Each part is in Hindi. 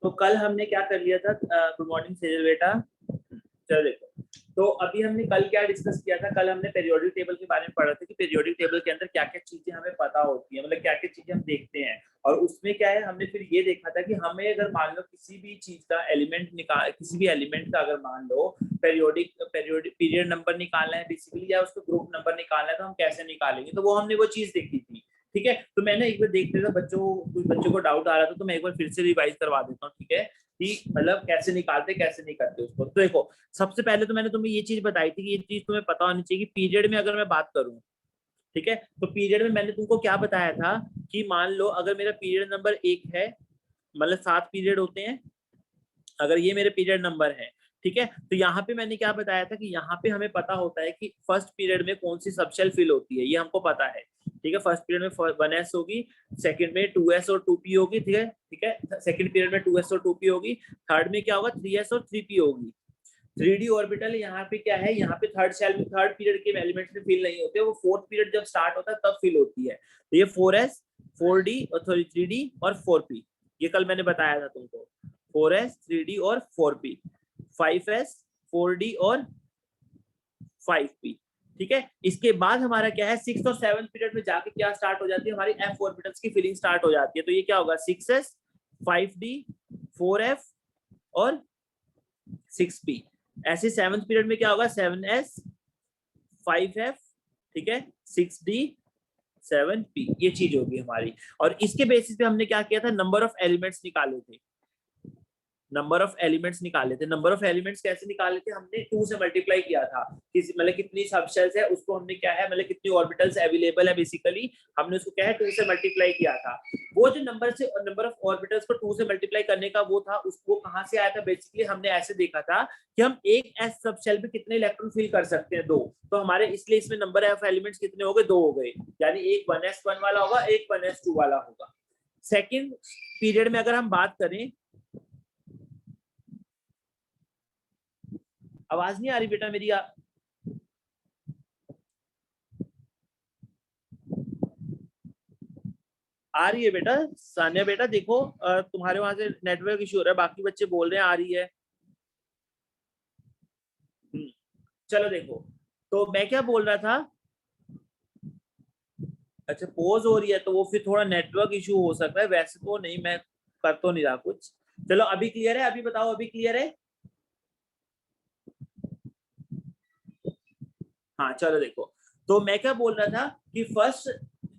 तो कल हमने क्या कर लिया था, गुड मॉर्निंग सेजल बेटा। चलो देखो, तो अभी हमने कल क्या डिस्कस किया था, कल हमने पीरियोडिक टेबल के बारे में पढ़ा था कि पीरियोडिक टेबल के अंदर क्या क्या चीजें हमें पता होती है, मतलब क्या क्या चीजें हम देखते हैं। और उसमें क्या है, हमने फिर ये देखा था कि हमें अगर मान लो किसी भी चीज का एलिमेंट निकाल, किसी भी एलिमेंट का अगर मान लो पीरियड नंबर निकालना है बेसिकली, या उसको ग्रुप नंबर निकालना है, तो हम कैसे निकालेंगे, तो वो हमने वो चीज देखी थी। ठीक है, तो मैंने एक बार देख लिया था, कुछ बच्चों को डाउट आ रहा था, तो मैं एक बार फिर से रिवाइज करवा देता हूँ। ठीक है, कि मतलब कैसे निकालते कैसे नहीं करते उसको। तो देखो, सबसे पहले तो मैंने तुम्हें ये चीज बताई थी कि ये चीज तुम्हें पता होनी चाहिए कि पीरियड में अगर मैं बात करूं, ठीक है, तो पीरियड में मैंने तुमको क्या बताया था कि मान लो अगर मेरा पीरियड नंबर 1 है, मतलब 7 पीरियड होते हैं, अगर ये मेरे पीरियड नंबर है, ठीक है, तो यहाँ पे मैंने क्या बताया था कि यहाँ पे हमें पता होता है कि फर्स्ट पीरियड में कौन सी सबशेल फिल होती है, ये हमको पता है। ठीक है, फर्स्ट पीरियड में 1s होगी, सेकंड में 2s और 2p होगी। ठीक है, ठीक है, सेकंड पीरियड में 2s और 2p होगी, थर्ड में क्या होगा, 3s और 3p होगी। 3d ऑर्बिटल यहाँ पे क्या है, यहाँ पे थर्ड पीरियड के एलिमेंट्स में फिल नहीं होते, वो फोर्थ पीरियड जब स्टार्ट होता है तब फिल होती है। तो ये 4s 4d और सॉरी 3d और 4p, ये कल मैंने बताया था तुमको, 4s 3d और 4p, 5s 4d और 5p। ठीक है, इसके बाद हमारा क्या है, 6th और 7th पीरियड में जाके क्या स्टार्ट हो जाती है, हमारी f ऑर्बिटल्स की फिलिंग स्टार्ट हो जाती है। तो ये क्या होगा, 6s 5d 4f और 6p। ऐसे 7th पीरियड में क्या होगा, 7s 5f, ठीक है, 6d 7p, ये चीज होगी हमारी। और इसके बेसिस पे हमने क्या किया था, नंबर ऑफ एलिमेंट्स निकाले थे, नंबर ऑफ एलिमेंट्स निकाले थे। नंबर ऑफ एलिमेंट्स कैसे निकाले थे, हमने 2 से मल्टीप्लाई किया था, मतलब कितनी सबशेल्स है उसको हमने क्या है, मतलब कितनी ऑर्बिटल्स अवेलेबल है, बेसिकली हमने उसको क्या है 2 से मल्टीप्लाई किया था। वो जो नंबर ऑफ ऑर्बिटल्स को 2 से मल्टीप्लाई करने का वो था, उसको कहां से आया था, बेसिकली हमने ऐसे देखा था कि हम एक एस सबशेल में कितने इलेक्ट्रॉन फिल कर सकते हैं, 2। तो हमारे इसलिए इसमें नंबर ऑफ एलिमेंट्स कितने हो गए, 2 हो गए, यानी एक 1s1 वाला होगा, एक 1s2 वाला होगा। सेकेंड पीरियड में अगर हम बात करें, आवाज नहीं आ रही बेटा मेरी? आ रही है बेटा? सानिया बेटा देखो, तुम्हारे वहां से नेटवर्क इशू हो रहा है, बाकी बच्चे बोल रहे हैं आ रही है। चलो देखो, तो मैं क्या बोल रहा था, अच्छा पोज हो रही है तो वो फिर थोड़ा नेटवर्क इशू हो सकता है, वैसे तो नहीं, मैं कर तो नहीं रहा कुछ। चलो अभी क्लियर है, अभी बताओ अभी क्लियर है? हाँ चलो देखो, तो मैं क्या बोल रहा था कि फर्स्ट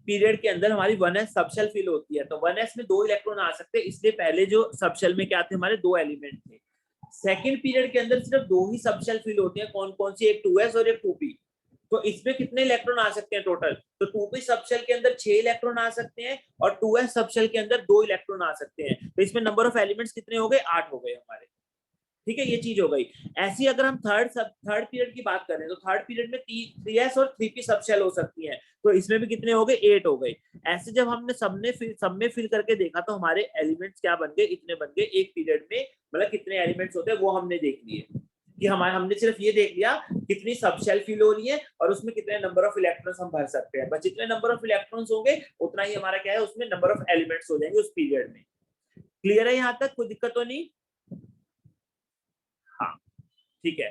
पीरियड के अंदर हमारी 1s सबशेल फिल होती है, तो 1s में 2 इलेक्ट्रॉन आ सकते हैं, इसलिए पहले जो सबशेल में क्या थे, हमारे 2 एलिमेंट थे। सेकंड पीरियड के अंदर सिर्फ 2 ही सबशेल फिल होती है, कौन कौन सी, एक 2s और एक 2p। तो इसमें कितने इलेक्ट्रॉन आ सकते हैं टोटल, तो 2p सबशेल के अंदर 6 इलेक्ट्रॉन आ सकते हैं, और 2s सबशेल के अंदर 2 इलेक्ट्रॉन आ सकते हैं। तो इसमें नंबर ऑफ एलिमेंट्स कितने हो गए, 8 हो गए हमारे। ठीक है, ये चीज हो गई। ऐसी अगर हम थर्ड पीरियड की बात करें, तो थर्ड पीरियड में 3s और 3p सबशेल हो सकती हैं, तो इसमें भी कितने हो गए, 8 हो गए। ऐसे जब हमने सब में फिल करके देखा, तो हमारे एलिमेंट्स क्या बन गए, इतने बन गए एक पीरियड में, मतलब कितने एलिमेंट्स होते हैं वो हमने देख लिए, कि हमने सिर्फ ये देख लिया कितनी सबशेल फिल हो रही है और उसमें कितने नंबर ऑफ इलेक्ट्रॉन्स हम भर सकते हैं। बस जितने नंबर ऑफ इलेक्ट्रॉन्स होंगे उतना ही हमारा क्या है, उसमें नंबर ऑफ एलिमेंट्स हो जाएंगे उस पीरियड में। क्लियर है यहाँ तक, कोई दिक्कत तो नहीं? हाँ ठीक है।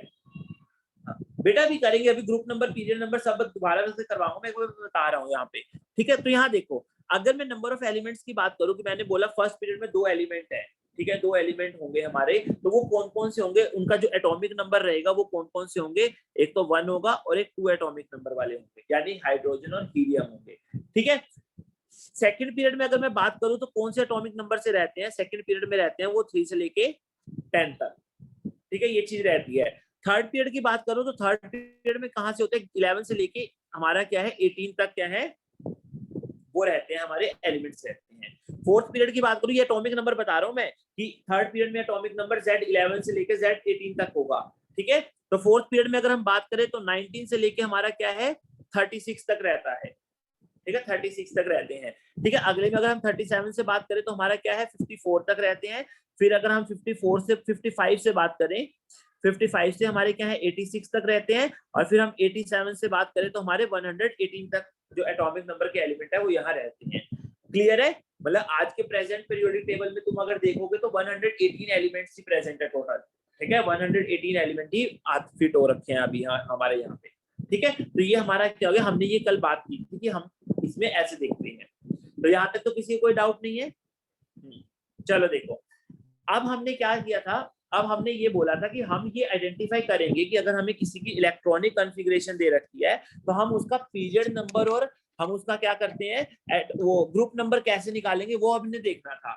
हाँ, बेटा भी करेंगे, अभी ग्रुप नंबर पीरियड नंबर सब दोबारा से करवाऊंगा, मैं एक बता रहा हूँ यहाँ पे। ठीक है, तो यहाँ देखो, अगर मैं नंबर ऑफ एलिमेंट्स की बात करूँ, कि मैंने बोला फर्स्ट पीरियड में 2 एलिमेंट है, ठीक है, 2 एलिमेंट होंगे हमारे, तो वो कौन कौन से होंगे, उनका जो एटॉमिक नंबर रहेगा वो कौन कौन से होंगे, एक तो 1 होगा और एक 2 एटॉमिक नंबर वाले होंगे, यानी हाइड्रोजन और हीलियम होंगे। ठीक है, सेकंड पीरियड में अगर मैं बात करूं तो कौन से एटॉमिक नंबर से रहते हैं, सेकंड पीरियड में रहते हैं वो 3 से लेके 10 तक। ठीक है, ये चीज रहती है। थर्ड पीरियड की बात करूं तो थर्ड पीरियड में कहां से होते हैं, 11 से लेके हमारा क्या है 18 तक क्या है, वो रहते हैं, हमारे एलिमेंट्स रहते हैं। फोर्थ पीरियड की बात करूं, ये एटॉमिक नंबर बता रहा हूं मैं, कि थर्ड पीरियड में एटॉमिक नंबर Z11 से लेके Z18 तक होगा। ठीक है, तो फोर्थ पीरियड में अगर हम बात करें तो 19 से लेके हमारा क्या है 36 तक रहता है। ठीक है, 36 तक रहते हैं। ठीक है, अगले में अगर हम 37 से बात करें तो हमारा क्या है 54 तक रहते हैं। फिर अगर हम 54 से 55 से बात करें, 55 से हमारे क्या है 86 तक रहते हैं, और फिर हम 87 से बात करें तो हमारे 118 तक जो एटॉमिक नंबर के एलिमेंट है वो यहाँ रहते हैं। क्लियर है? मतलब आज के प्रेजेंट पीरियोडिक टेबल में तुम अगर देखोगे तो 118 एलिमेंट्स ही प्रेजेंट है टोटल, ठीक है, 118 एलिमेंट ही फिट हो रखे हैं अभी हमारे यहाँ पे, ठीक है। तो ये हमारा क्या हो गया, हमने ये कल बात की थी कि हम इसमें ऐसे देखते हैं। तो यहाँ तक तो किसी को कोई डाउट नहीं है? चलो देखो, अब हमने क्या किया था, अब हमने ये बोला था कि हम ये आइडेंटिफाई करेंगे कि अगर हमें किसी की इलेक्ट्रॉनिक कॉन्फ़िगरेशन दे रखी है तो हम उसका पीरियड नंबर और हम उसका क्या करते हैं वो ग्रुप नंबर कैसे निकालेंगे वो हमने देखना था,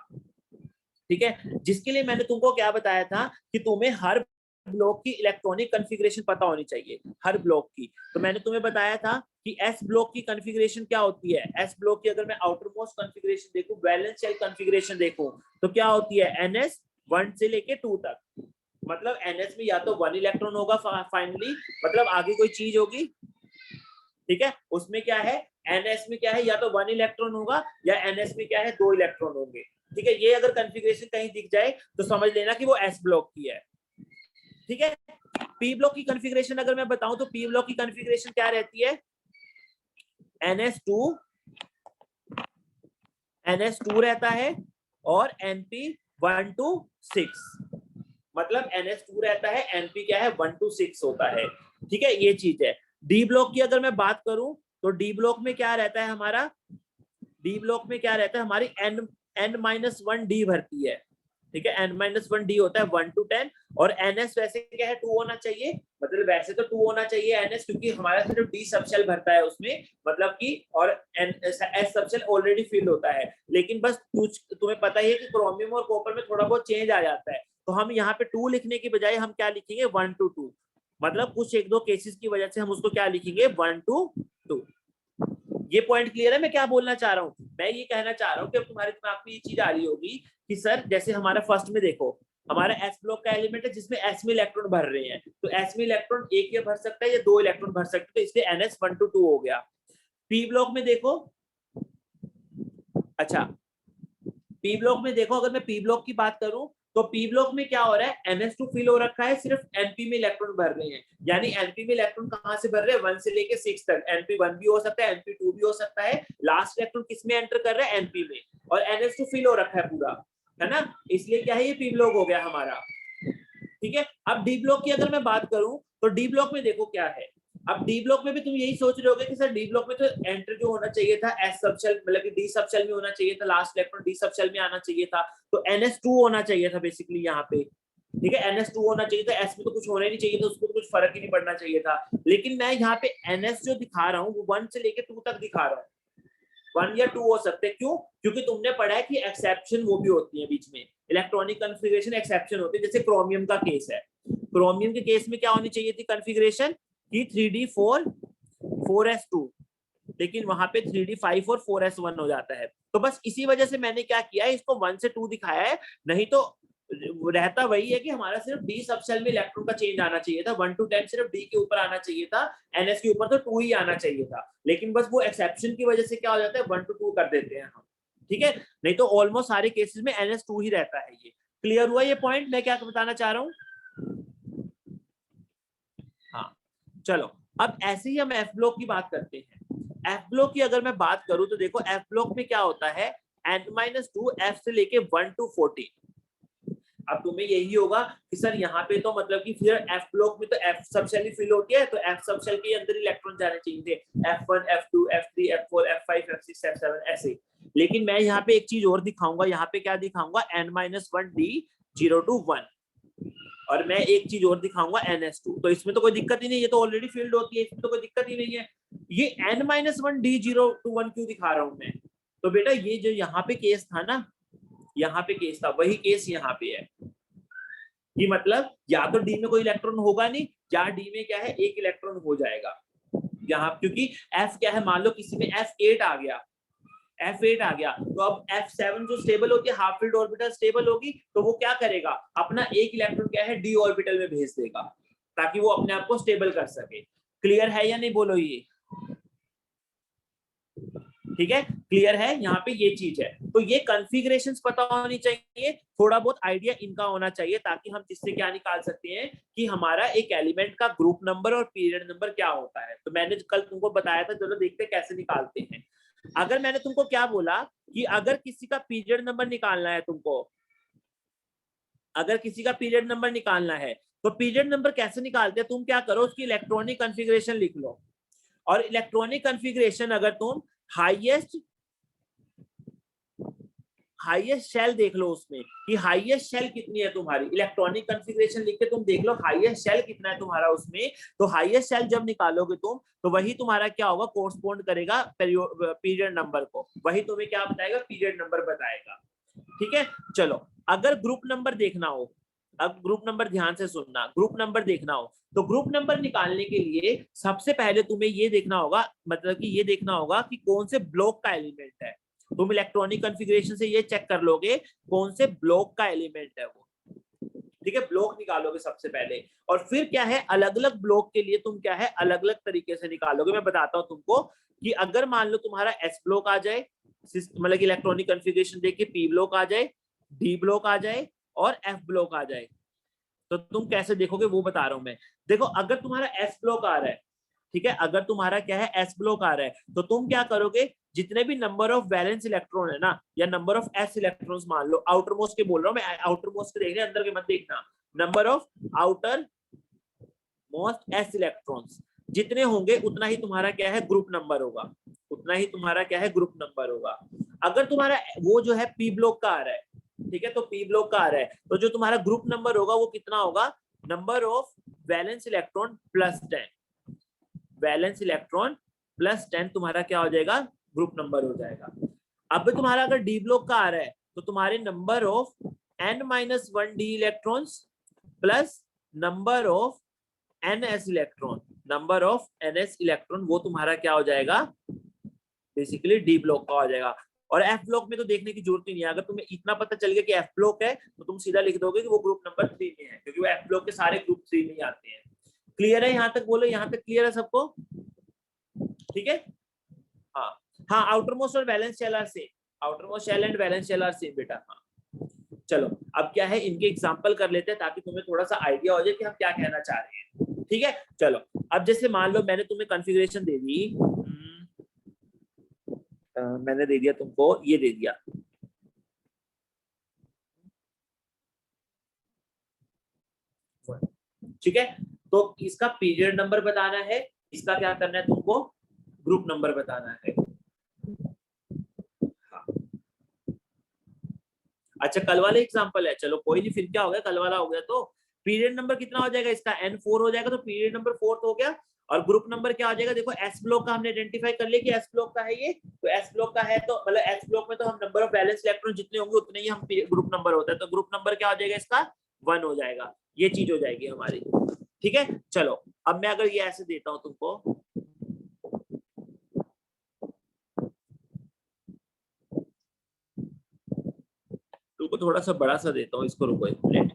ठीक है। जिसके लिए मैंने तुमको क्या बताया था कि तुम्हें हर ब्लॉक की इलेक्ट्रॉनिक कॉन्फ़िगरेशन पता होनी चाहिए, हर ब्लॉक की। तो मैंने तुम्हें बताया था कि एस ब्लॉक की कॉन्फ़िगरेशन क्या होती है। एस ब्लॉक की अगर मैं आउटर मोस्ट कॉन्फ़िगरेशन देखूं, बैलेंस शेल कॉन्फ़िगरेशन देखूं, तो क्या होती है एनएस 1 से लेके 2 तक। मतलब एनएस में या तो 1 इलेक्ट्रॉन होगा फाइनली, मतलब आगे कोई चीज होगी, ठीक है। उसमें क्या है, एनएस में क्या है, या तो 1 इलेक्ट्रॉन होगा या एनएस में क्या है 2 इलेक्ट्रॉन होंगे, ठीक है। ये अगर कॉन्फ़िगरेशन कहीं दिख जाए तो समझ लेना कि वो एस ब्लॉक की है, ठीक है। पी ब्लॉक की कॉन्फ़िगरेशन अगर मैं बताऊं तो पी ब्लॉक की कॉन्फ़िगरेशन क्या रहती है, NS2 रहता है और NP1 to 6, मतलब NS2 रहता है, NP क्या है 1 to 6 होता है, ठीक है। ये चीज है। डी ब्लॉक की अगर मैं बात करूं तो डी ब्लॉक में क्या रहता है हमारा, डी ब्लॉक में क्या रहता है हमारी n-1 डी भरती है, ठीक है। n-1 डी होता है 1 to 10 और ns वैसे क्या है 2 होना चाहिए, मतलब वैसे तो 2 होना चाहिए ns, क्योंकि हमारा सिर्फ डी सबशेल भरता है उसमें, मतलब कि और एस सबशेल ऑलरेडी फिल होता है। लेकिन बस कुछ तुम्हें पता ही है कि क्रोमियम और कॉपर में थोड़ा बहुत चेंज आ जाता है, तो हम यहाँ पे 2 लिखने की बजाय हम क्या लिखेंगे 1 to 2, मतलब कुछ एक दो केसेस की वजह से हम उसको क्या लिखेंगे 1 to 2। ये पॉइंट क्लियर है मैं क्या बोलना चाह रहा हूँ? मैं ये कहना चाह रहा हूँ कि अब तुम्हारे दिमाग में ये चीज आ रही होगी कि सर जैसे हमारा फर्स्ट में देखो, हमारा एस ब्लॉक का एलिमेंट है जिसमें एस में इलेक्ट्रॉन भर रहे हैं, तो एस में इलेक्ट्रॉन एक या भर सकता है या 2 इलेक्ट्रॉन भर सकते हैं, तो इसलिए एनएस 1 to 2 हो गया। पी ब्लॉक में देखो, अच्छा पी ब्लॉक में देखो, अगर मैं पी ब्लॉक की बात करूं तो पी ब्लॉक में क्या हो रहा है, NS2 फिल हो रखा है, सिर्फ NP में इलेक्ट्रॉन भर रहे हैं। यानी NP में इलेक्ट्रॉन कहां से भर रहे हैं 1 से लेके 6 तक, NP1 भी हो सकता है, NP2 भी हो सकता है, लास्ट इलेक्ट्रॉन किस में एंटर कर रहा है NP में, और NS2 फिल हो रखा है पूरा, है ना। इसलिए क्या है ये पी ब्लॉक हो गया हमारा, ठीक है। अब डी ब्लॉक की अगर मैं बात करूं तो डी ब्लॉक में देखो क्या है, अब डी ब्लॉक में भी तुम यही सोच रहे होगे कि सर डी ब्लॉक में तो एंटर जो होना चाहिए था एस सबशेल, मतलब कि डी सबशेल में होना चाहिए था, लास्ट इलेक्ट्रॉन डी सबशेल में आना चाहिए था, तो NS2 होना चाहिए था बेसिकली यहाँ पे, ठीक है। NS2 होना चाहिए था, एस में तो कुछ होना ही नहीं चाहिए था, उसको तो कुछ फर्क ही नहीं पड़ना चाहिए था। लेकिन मैं यहाँ पे NS जो दिखा रहा हूँ वो 1 से लेके 2 तक दिखा रहा हूँ, 1 या 2 हो सकते हैं, क्यों? क्योंकि तुमने पढ़ा है कि एक्सेप्शन वो भी होती है बीच में, इलेक्ट्रॉनिक कॉन्फ़िगरेशन एक्सेप्शन होती है, जैसे क्रोमियम का केस है। क्रोमियम के केस में क्या होनी चाहिए थी कॉन्फ़िगरेशन कि 3d4 4s2, लेकिन वहां पे 3d5 और 4s1 हो जाता है। तो बस इसी वजह से मैंने क्या किया है, इसको 1 से 2 दिखाया है, नहीं तो रहता वही है कि हमारा सिर्फ डी सबशेल में इलेक्ट्रॉन का चेंज आना चाहिए था, 1 to 10 सिर्फ डी के ऊपर आना चाहिए था, एनएस के ऊपर तो 2 ही आना चाहिए था। लेकिन बस वो एक्सेप्शन की वजह से क्या हो जाता है 1 to 2 कर देते हैं हम, ठीक है। नहीं तो ऑलमोस्ट सारे केसेस में NS2 ही रहता है। ये क्लियर हुआ ये पॉइंट मैं क्या बताना चाह रहा हूँ? हाँ चलो, अब ऐसे ही हम एफ ब्लॉक की बात करते हैं। एफ ब्लॉक की अगर मैं बात करूं तो देखो एफ ब्लॉक में क्या होता है, n-2 f से लेके 1 to 14। अब तुम्हें यही होगा कि सर यहाँ पे तो मतलब कि फिर एफ ब्लॉक में तो एफ सबशेल ही फिल होती है, तो एफ सबशेल के अंदर इलेक्ट्रॉन जाने चाहिए थे, F1 F2 F3 F4 F5 F6 F7 ऐसे। लेकिन मैं यहाँ पे एक चीज और दिखाऊंगा, यहाँ पे क्या दिखाऊंगा n-1 d 0 to 1, और मैं एक चीज और दिखाऊंगा NS2। तो इसमें तो कोई दिक्कत ही नहीं, ये तो ऑलरेडी फील्ड होती है, इसमें तो कोई दिक्कत ही नहीं है। ये n-1 d 0 to 1 क्यों दिखा रहा हूं मैं? तो बेटा ये जो यहाँ पे केस था ना, यहाँ पे केस था, वही केस यहाँ पे है कि मतलब या तो डी में कोई इलेक्ट्रॉन होगा नहीं, या डी में क्या है एक इलेक्ट्रॉन हो जाएगा यहाँ, क्योंकि एफ क्या है, मान लो किसी में F8 आ गया, F8 आ गया, तो अब F7 जो स्टेबल होती है हाफ फील्ड ऑर्बिटल स्टेबल होगी, तो वो क्या करेगा अपना एक इलेक्ट्रॉन क्या है डी ऑर्बिटल में भेज देगा ताकि वो अपने आप को स्टेबल कर सके। क्लियर है या नहीं बोलो ये? ठीक है, क्लियर है, यहाँ पे ये चीज है। तो ये कॉन्फ़िगरेशंस पता होनी चाहिए, थोड़ा बहुत आइडिया इनका होना चाहिए, ताकि हम जिससे क्या निकाल सकते हैं कि हमारा एक एलिमेंट का ग्रुप नंबर और पीरियड नंबर क्या होता है। तो मैंने कल तुमको बताया था, चलो देखते हैं कैसे निकालते हैं। अगर मैंने तुमको क्या बोला कि अगर किसी का पीरियड नंबर निकालना है तुमको, अगर किसी का पीरियड नंबर निकालना है तो पीरियड नंबर कैसे निकालते हैं, तुम क्या करो उसकी इलेक्ट्रॉनिक कॉन्फ़िगरेशन लिख लो, और इलेक्ट्रॉनिक कॉन्फ़िगरेशन अगर तुम हाईएस्ट शेल देख लो उसमें कि हाईएस्ट शेल कितनी है तुम्हारी, इलेक्ट्रॉनिक कॉन्फ़िगरेशन लिख के तुम देख लो हाईएस्ट शेल कितना है तुम्हारा उसमें, तो हाईएस्ट शेल जब निकालोगे तुम तो वही तुम्हारा क्या होगा, कोरस्पॉन्ड करेगा पीरियड नंबर को, वही तुम्हें क्या बताएगा, पीरियड नंबर बताएगा। ठीक है, चलो अगर ग्रुप नंबर देखना हो, अब ग्रुप नंबर ध्यान से सुनना, ग्रुप नंबर देखना हो तो ग्रुप नंबर निकालने के लिए सबसे पहले तुम्हें ये देखना होगा, मतलब कि ये देखना होगा कि कौन से ब्लॉक का एलिमेंट है। तुम इलेक्ट्रॉनिक कॉन्फ़िगरेशन से ये चेक कर लोगे कौन से ब्लॉक का एलिमेंट है वो, ठीक है, ब्लॉक निकालोगे सबसे पहले, और फिर क्या है अलग अलग ब्लॉक के लिए तुम क्या है अलग अलग तरीके से निकालोगे। मैं बताता हूँ तुमको कि अगर मान लो तुम्हारा एस ब्लॉक आ जाए, मतलब इलेक्ट्रॉनिक कॉन्फ़िगरेशन देख के पी ब्लॉक आ जाए, डी ब्लॉक आ जाए और एफ ब्लॉक आ जाए, तो तुम कैसे देखोगे वो बता रहा हूं मैं। देखो अगर तुम्हारा एस ब्लॉक आ रहा है, ठीक है, अगर तुम्हारा क्या है एस ब्लॉक आ रहा है तो तुम क्या करोगे, जितने भी नंबर ऑफ वैलेंस इलेक्ट्रॉन है ना, या नंबर ऑफ एस इलेक्ट्रॉन्स मान लो, आउटर मोस्ट के बोल रहा हूं मैं, आउटर मोस्ट के देख रहे अंदर के मत देखना, number of outer most S electrons जितने होंगे उतना ही तुम्हारा क्या है ग्रुप नंबर होगा, उतना ही तुम्हारा क्या है ग्रुप नंबर होगा। अगर तुम्हारा वो जो है पी ब्लॉक का आ रहा है, ठीक है, तो पी ब्लॉक का आ रहा है तो जो तुम्हारा ग्रुप नंबर होगा वो कितना होगा, number of valence electron plus 10, valence electron plus 10 तुम्हारा क्या हो जाएगा, ग्रुप नंबर हो जाएगा। अब तुम्हारा अगर डी ब्लॉक का आ रहा है तो तुम्हारे number of n-1 D electrons plus number of ns electron, number of ns electron वो तुम्हारा क्या हो जाएगा, बेसिकली डी ब्लॉक का हो जाएगा। और एफ ब्लॉक में तो देखने की जरूरत ही नहीं है, अगर तुम्हें इतना पता चल गया कि एफ ब्लॉक है तो तुम सीधा लिख दोगे कि वो ग्रुप नंबर 3 में है, क्योंकि वो एफ ब्लॉक के सारे ग्रुप 3 में ही आते हैं। क्लियर है यहाँ तक, बोलो यहाँ तक क्लियर है सबको, ठीक है। हाँ हाँ, आउटर मोस्ट और balance shell are same, outermost shell and balance shell are same बेटा। हाँ चलो अब क्या है इनके एग्जांपल कर लेते हैं ताकि तुम्हें थोड़ा सा आइडिया हो जाए कि हम क्या कहना चाह रहे हैं, ठीक है। चलो अब जैसे मान लो मैंने तुम्हें कॉन्फ़िगरेशन दे दी, मैंने दे दिया तुमको, ये दे दिया, ठीक है, तो इसका पीरियड नंबर बताना है, इसका क्या करना है तुमको, ग्रुप नंबर बताना है। हाँ। अच्छा कल वाले एग्जांपल है, चलो कोई नहीं, फिर क्या हो गया, कल वाला हो गया तो पीरियड नंबर कितना हो जाएगा इसका, n4 हो जाएगा, तो पीरियड नंबर 4 हो गया। और ग्रुप नंबर क्या हो जाएगा, देखो एस ब्लॉक का हमने आइडेंटिफाई कर लिया कि एस ब्लॉक का है ये, तो एस ब्लॉक का है तो मतलब एस ब्लॉक में तो हम नंबर ऑफ बैलेंस इलेक्ट्रॉन जितने होंगे उतने ही हम ग्रुप नंबर होता है, तो ग्रुप नंबर क्या हो जाएगा इसका 1 हो जाएगा, ये चीज हो जाएगी हमारी, ठीक है। चलो अब मैं अगर ये ऐसे देता हूं तुमको, तुमको थोड़ा सा बड़ा सा देता हूँ इसको, रुको एक मिनट,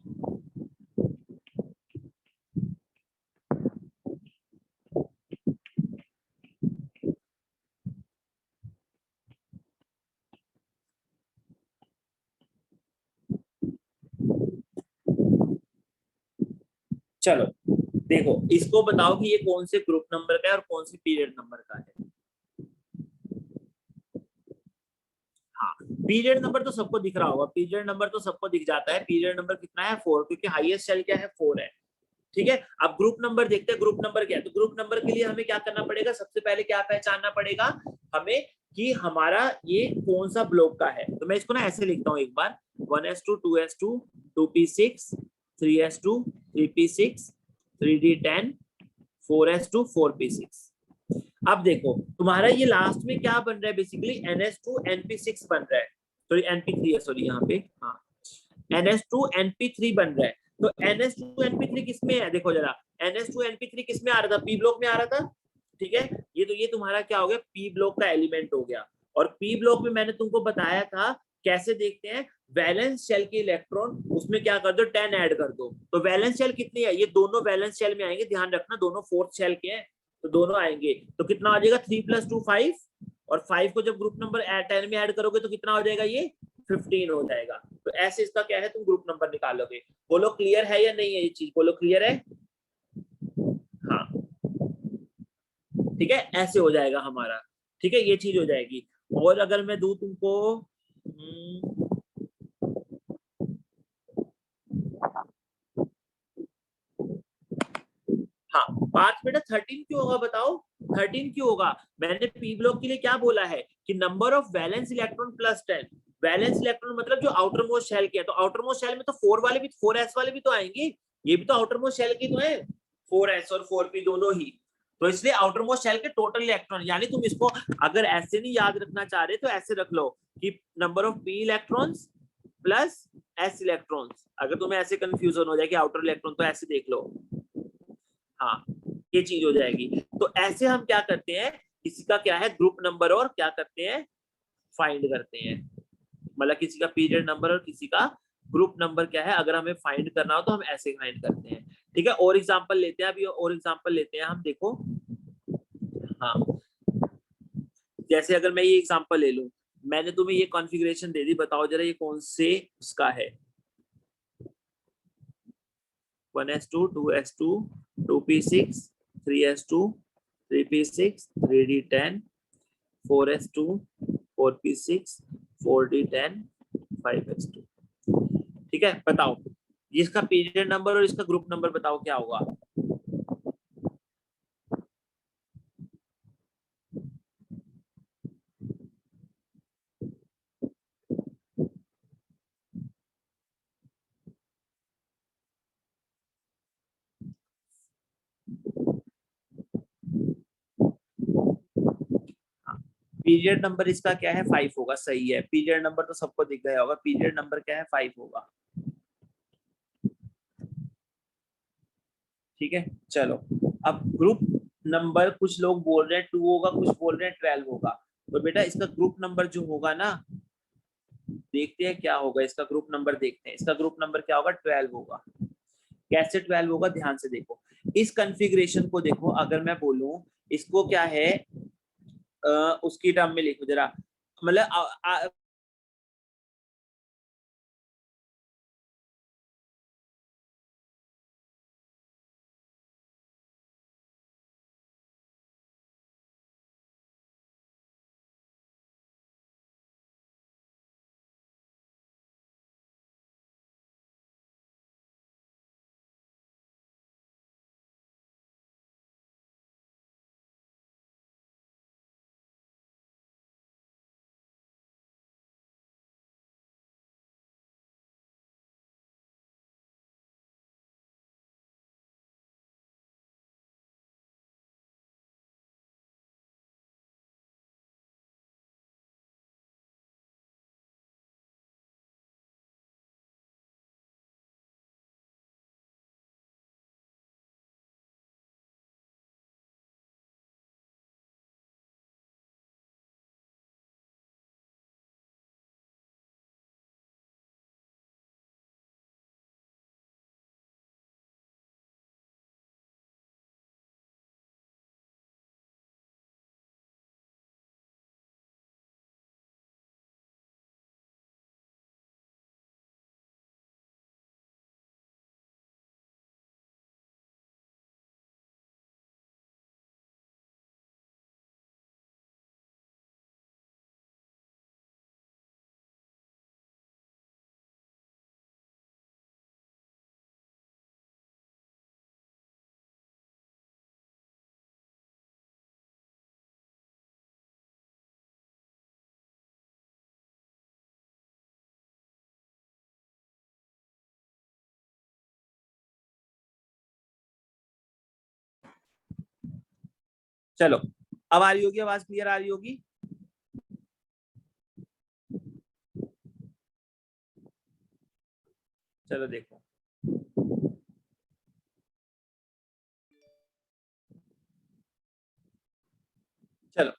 चलो देखो इसको बताओ कि ये कौन से ग्रुप नंबर का है और कौन से पीरियड नंबर का है। हाँ पीरियड नंबर तो सबको दिख रहा होगा, पीरियड नंबर तो सबको दिख जाता है, पीरियड नंबर कितना है 4, क्योंकि हाईएस्ट शेल क्या है 4 है, ठीक है। अब ग्रुप नंबर देखते हैं, ग्रुप नंबर क्या है, तो ग्रुप नंबर के लिए हमें क्या करना पड़ेगा, सबसे पहले क्या पहचानना पड़ेगा हमें कि हमारा ये कौन सा ब्लॉक का है। तो मैं इसको ना ऐसे लिखता हूँ एक बार, 1s2 2s2 2p6 3s2 3p6 3d10 4s2 4p6। अब देखो तुम्हारा ये लास्ट में क्या बन रहा है, बेसिकली ns2 np6 बन रहा है, सॉरी np3 है, सॉरी यहाँ पे, हाँ ns2 np3 बन रहा है। तो ns2 np3 किसमें है, देखो जरा, ns2 np3 किसमें आ रहा था, p ब्लॉक में आ रहा था, ठीक है। ये तो ये तुम्हारा क्या हो गया, p ब्लॉक का एलिमेंट हो गया। और p ब्लॉक में मैंने तुमको बताया था कैसे देखते हैं, वैलेंस शेल के इलेक्ट्रॉन उसमें क्या कर दो 10 ऐड कर दो, तो वैलेंस शेल कितनी है, ये दोनों वैलेंस शेल में आएंगे, ध्यान रखना दोनों फोर्थ शेल के हैं, तो दोनों आएंगे, तो कितना आ जाएगा 3 + 2 5, और 5 को जब ग्रुप नंबर 10 में ऐड करोगे तो कितना हो जाएगा, ये 15 हो जाएगा। तो ऐसे इसका क्या है तुम ग्रुप नंबर निकालोगे। बोलो क्लियर है या नहीं है ये चीज, बोलो क्लियर है, हाँ ठीक है, ऐसे हो जाएगा हमारा, ठीक है, ये चीज हो जाएगी। और अगर मैं दूं तुमको हाँ 5 बेटा 13 क्यों होगा बताओ? 13 क्यों होगा? मैंने पी ब्लॉक के लिए क्या बोला है कि number of valence electron plus 10। Valence electron मतलब जो आउटर मोस्ट शेल के है, तो आउटर मोस्ट शेल में तो 4 वाले भी 4s वाले भी तो आएंगे, ये भी तो आउटर मोस्ट शेल की तो है 4s और 4p दोनों ही। तो इसलिए आउटर मोस्ट शेल के टोटल इलेक्ट्रॉन, यानी तुम इसको अगर ऐसे नहीं याद रखना चाह रहे तो ऐसे रख लो कि number of P electrons plus S electrons. अगर तुम्हें ऐसे कंफ्यूजन हो जाए कि आउटर इलेक्ट्रॉन, तो ऐसे देख लो, हाँ ये चीज हो जाएगी। तो ऐसे हम क्या करते हैं, किसी का क्या है ग्रुप नंबर और क्या करते हैं फाइंड करते हैं, मतलब किसी का पीरियड नंबर और किसी का ग्रुप नंबर क्या है, अगर हमें फाइंड करना हो तो हम ऐसे फाइंड करते हैं। ठीक है, और एग्जांपल लेते हैं, अभी और एग्जांपल लेते हैं हम, देखो हाँ जैसे अगर मैं ये एग्जांपल ले लूं, मैंने तुम्हें ये कॉन्फ़िगरेशन दे दी, बताओ जरा ये कौन से उसका है? 1s2 2s2 2p6 3s2 3p6 3d10 4s2 4p6 4d10 5s2। ठीक है, बताओ इसका पीरियड नंबर और इसका ग्रुप नंबर बताओ क्या होगा? पीरियड नंबर इसका क्या है 5 होगा, सही है, पीरियड नंबर तो सबको दिख गया होगा, पीरियड नंबर क्या है 5 होगा। ठीक है चलो, अब ग्रुप नंबर कुछ लोग बोल रहे हैं 2 होगा, कुछ बोल रहे हैं 12 होगा। तो बेटा इसका ग्रुप नंबर जो होगा ना, देखते हैं क्या होगा इसका ग्रुप नंबर, देखते हैं इसका ग्रुप नंबर क्या होगा, 12 होगा। कैसे 12 होगा, ध्यान से देखो इस कॉन्फ़िगरेशन को, देखो अगर मैं बोलूं इसको क्या है उसकी टर्म में लिखो जरा, मतलब चलो अब आ रही होगी आवाज, क्लियर आ रही होगी? चलो देखो, चलो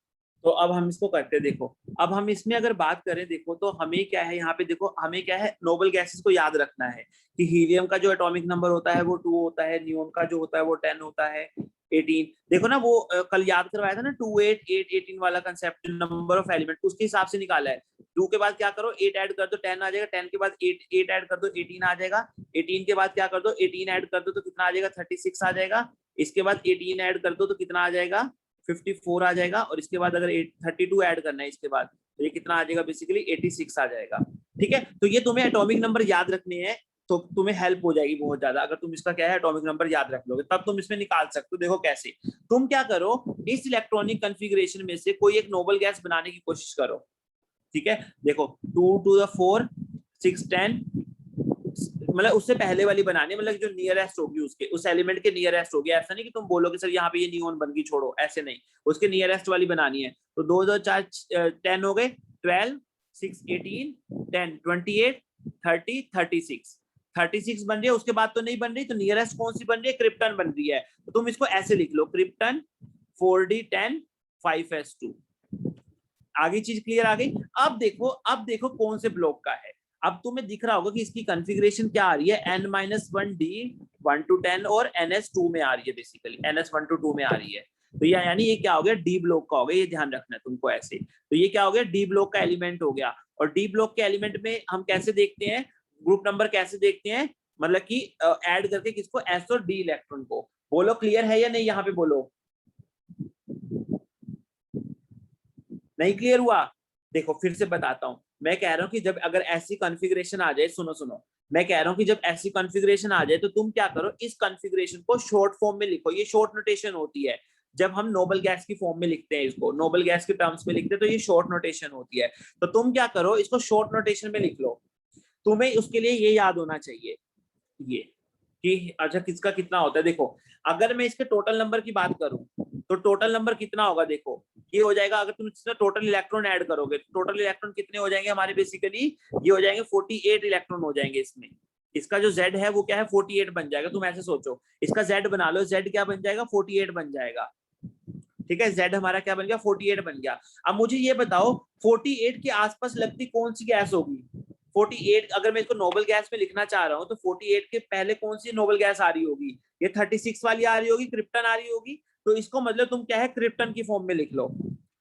तो अब हम इसको करते हैं, देखो अब हम इसमें अगर बात करें, देखो तो हमें क्या है यहाँ पे, देखो हमें क्या है नोबल गैसेस को याद रखना है कि हीलियम का जो एटॉमिक नंबर होता है वो 2 होता है, नियोन का जो होता है वो 10 होता है, 18। देखो ना वो कल याद करवाया था ना 2 8 8 18 वाला कंसेप्ट, नंबर ऑफ एलिमेंट उसके हिसाब से निकाला है। 2 के बाद क्या करो 8 ऐड कर दो 10 आ जाएगा, 10 के बाद 8 ऐड कर दो 18 आ जाएगा, 18 के बाद क्या कर दो 18 ऐड कर दो तो कितना आ जाएगा 36 आ जाएगा, इसके बाद 18 ऐड कर दो तो कितना आ जाएगा 54 आ जाएगा, और इसके बाद अगर 32 ऐड करना है इसके बाद तो ये कितना आ जाएगा बेसिकली 86 आ जाएगा। ठीक है, तो ये तुम्हें एटॉमिक नंबर याद रखने हैं तो तुम्हें हेल्प हो जाएगी बहुत ज्यादा। अगर तुम इसका क्या है एटॉमिक नंबर याद रख लोगे तब तुम इसमें निकाल सकते हो। देखो कैसे, तुम क्या करो, इस इलेक्ट्रॉनिक कॉन्फ़िगरेशन में से कोई एक नोबल गैस बनाने की कोशिश करो। ठीक है, देखो 2 to the 4 6 10, मतलब उससे पहले वाली बनानी, मतलब जो नियरेस्ट होगी उसके, उस एलिमेंट के नियरेस्ट होगी। ऐसा नहीं कि तुम बोलोगे सर यहाँ पे ये नियॉन बन गई छोड़ो, ऐसे नहीं, उसके नियरेस्ट वाली बनानी है। तो 2 2 4 10 हो गए, 12 6 18 10 28 30 36 36 बन रही है। उसके बाद तो नहीं बन रही, तो नियरेस्ट कौन सी बन रही है, क्रिप्टन बन रही है। तो तुम इसको ऐसे लिख लो, क्रिप्टन 4d10 5s2। आगे चीज क्लियर आ गई। अब देखो कौन से ब्लॉक का है। अब तुम्हें दिख रहा होगा कि इसकी कॉन्फ़िगरेशन क्या आ रही है, n-1d 1 to 10 और ns2 में आ रही है, बेसिकली ns 1 to 2 में आ रही है। तो ये यानी ये क्या हो गया, डी ब्लॉक का हो गया, ये ध्यान रखना है तुमको ऐसे। तो ये क्या हो गया, डी ब्लॉक का एलिमेंट हो गया। और डी ब्लॉक के एलिमेंट में हम कैसे देखते हैं, ग्रुप नंबर कैसे देखते हैं, मतलब कि ऐड करके किसको, एस और डी इलेक्ट्रॉन को। बोलो क्लियर है या नहीं, यहाँ पे बोलो, नहीं क्लियर हुआ? देखो फिर से बताता हूं, मैं कह रहा हूं कि जब अगर ऐसी कॉन्फ़िगरेशन आ जाए, सुनो, मैं कह रहा हूं कि जब ऐसी कॉन्फ़िगरेशन आ जाए तो तुम क्या करो, इस कॉन्फ़िगरेशन को शॉर्ट फॉर्म में लिखो। ये शॉर्ट नोटेशन होती है जब हम नोबल गैस की फॉर्म में लिखते हैं, इसको नोबल गैस के टर्म्स में लिखते हैं, तो ये शॉर्ट नोटेशन होती है। तो तुम क्या करो, इसको शॉर्ट नोटेशन में लिख लो। तुम्हें उसके लिए ये याद होना चाहिए ये कि अच्छा किसका कितना होता है। देखो अगर मैं इसके टोटल नंबर की बात करूं तो टोटल नंबर कितना होगा, देखो ये हो जाएगा, अगर तुम इसमें टोटल इलेक्ट्रॉन ऐड करोगे, टोटल इलेक्ट्रॉन कितने हो जाएंगे हमारे, बेसिकली ये हो जाएंगे 48 इलेक्ट्रॉन हो जाएंगे इसमें। इसका जो Z है वो क्या है, 48 बन जाएगा। तुम ऐसे सोचो, इसका Z बना लो, Z क्या बन जाएगा, 48 बन जाएगा। ठीक है, Z हमारा क्या बन गया, 48 बन गया। अब मुझे ये बताओ 48 के आसपास लगती कौन सी गैस होगी, 48 अगर मैं इसको नोबल गैस में लिखना चाह रहा हूँ तो 48 के पहले कौन सी नोबल गैस आ रही होगी, ये 36 वाली आ रही होगी, क्रिप्टन आ रही होगी। तो इसको मतलब तुम क्या है, क्रिप्टन की फॉर्म में लिख लो।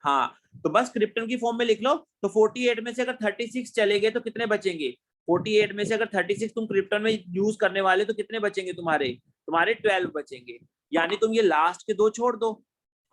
हाँ, तो बस क्रिप्टन की फॉर्म में लिख लो। तो 48 में से अगर 36 चले गए तो कितने बचेंगे, 48 में से अगर 36 तुम क्रिप्टन में यूज करने वाले तो कितने बचेंगे तुम्हारे 12 बचेंगे। यानी तुम ये लास्ट के दो छोड़ दो,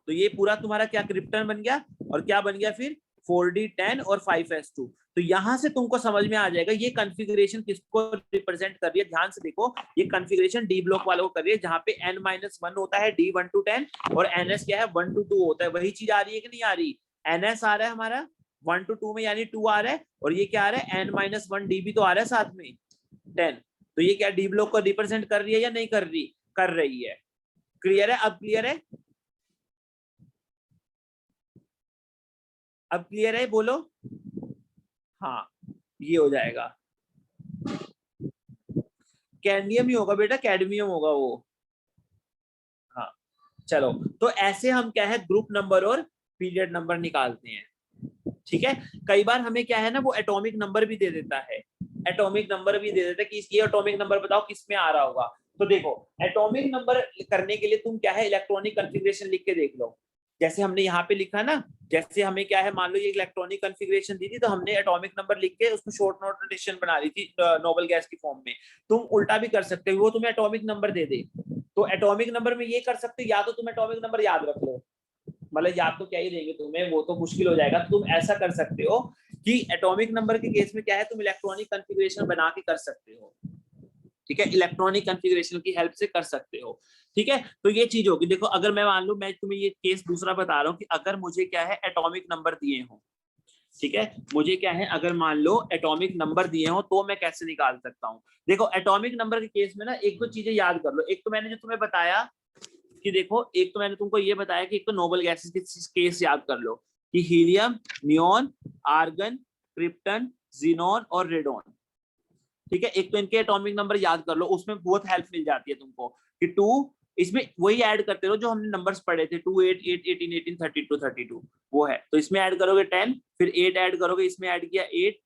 तो ये पूरा तुम्हारा क्या क्रिप्टन बन गया, और क्या बन गया फिर 4d10 और 5s2। तो यहां से तुमको समझ में आ जाएगा ये कॉन्फ़िगरेशन किसको रिप्रेजेंट कर रही है। ध्यान से देखो, ये कॉन्फ़िगरेशन डी ब्लॉक वालों को कर रही है, जहां पे n-1 होता है d 1 to 10 और ns क्या है 1 to 2 होता है। वही चीज आ रही है कि नहीं आ रही, ns आ रहा है हमारा 1 to 2 में, यानी 2 आ रहा है, और ये क्या आ रहा है n-1d भी तो आ रहा है साथ में 10। तो ये क्या डी ब्लॉक को रिप्रेजेंट कर रही है या नहीं कर रही, कर रही है। क्लियर है, अब क्लियर है, अब क्लियर है, बोलो हाँ। ये हो जाएगा, कैडमियम ही होगा बेटा, कैडमियम होगा वो। हाँ चलो, तो ऐसे हम क्या है ग्रुप नंबर और पीरियड नंबर निकालते हैं। ठीक है, कई बार हमें क्या है ना, वो एटॉमिक नंबर भी दे देता है, एटॉमिक नंबर भी दे देता है कि ये एटॉमिक नंबर बताओ किस में आ रहा होगा। तो देखो एटॉमिक नंबर करने के लिए तुम क्या है इलेक्ट्रॉनिक कॉन्फ़िगरेशन लिख के देख लो, जैसे हमने यहाँ पे लिखा ना, जैसे हमें क्या है, मान लो ये इलेक्ट्रॉनिक कॉन्फ़िगरेशन दी थी तो हमने एटॉमिक नंबर लिख के उसको शॉर्ट नोटेशन बना ली थी नोबल गैस की फॉर्म में। तुम उल्टा भी कर सकते हो, वो तुम्हें एटॉमिक नंबर दे दे तो एटॉमिक नंबर में ये कर सकते हो, या तो तुम एटॉमिक नंबर याद रख लो, मतलब याद तो क्या ही देंगे तुम्हें, वो तो मुश्किल हो जाएगा। तो तुम ऐसा कर सकते हो कि एटॉमिक नंबर के केस में क्या है, तुम इलेक्ट्रॉनिक कॉन्फ़िगरेशन बना के कर सकते हो। ठीक है, इलेक्ट्रॉनिक कॉन्फ़िगरेशन की हेल्प से कर सकते हो। ठीक है, तो ये चीज होगी। देखो अगर मैं मान लूं, मैं तुम्हें ये केस दूसरा बता रहा हूँ कि अगर मुझे क्या है एटॉमिक नंबर दिए हो, ठीक है, मुझे क्या है अगर मान लो एटॉमिक नंबर दिए हो तो मैं कैसे निकाल सकता हूँ। देखो एटॉमिक नंबर के केस में ना एक दो चीजें याद कर लो। एक तो मैंने जो तुम्हें बताया कि देखो, एक तो मैंने तुमको ये बताया कि एक तो नोबल गैसेस के केस याद कर लो कि helium, neon, argon, krypton, xenon और रेडॉन। ठीक है, एक तो इनके एटॉमिक नंबर याद कर लो, उसमें बहुत हेल्प मिल जाती है तुमको कि 2, इसमें वही ऐड करते रहो जो हमने नंबर्स पढ़े थे 2 8 8 18 18 32 32 वो है। तो इसमें ऐड करोगे 10, फिर 8 ऐड करोगे, इसमें ऐड किया 8,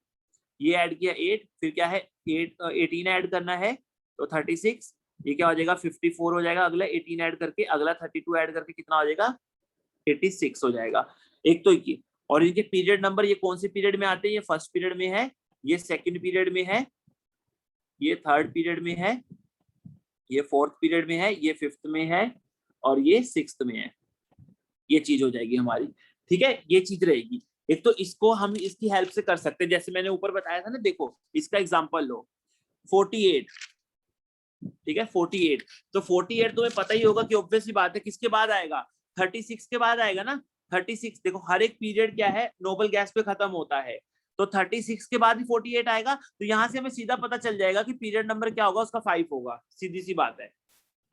ये ऐड किया 8, फिर क्या है 8 18 ऐड करना है तो 36, ये क्या हो जाएगा 54 हो जाएगा। अगला 18 ऐड करके, अगला 32 ऐड करके कितना हो जाएगा 86 हो जाएगा। एक तो ये, और इनके पीरियड नंबर ये कौन से पीरियड में आते हैं, ये फर्स्ट पीरियड में है, ये सेकंड पीरियड में है, ये थर्ड पीरियड में है, ये फोर्थ पीरियड में है, ये फिफ्थ में है, और ये सिक्स्थ में है। ये चीज हो जाएगी हमारी। ठीक है, ये चीज रहेगी। एक तो इसको हम इसकी हेल्प से कर सकते हैं, जैसे मैंने ऊपर बताया था ना, देखो इसका एग्जांपल लो 48, ठीक है 48, तो 48 तुम्हें पता ही होगा कि ऑब्वियसली बात है किसके बाद आएगा, 36 के बाद आएगा ना। 36 देखो हर एक पीरियड क्या है, नोबल गैस पे खत्म होता है, तो 36 के बाद ही 48 आएगा, तो यहाँ से हमें सीधा पता चल जाएगा कि पीरियड नंबर क्या होगा, उसका 5 होगा, सीधी सी बात है।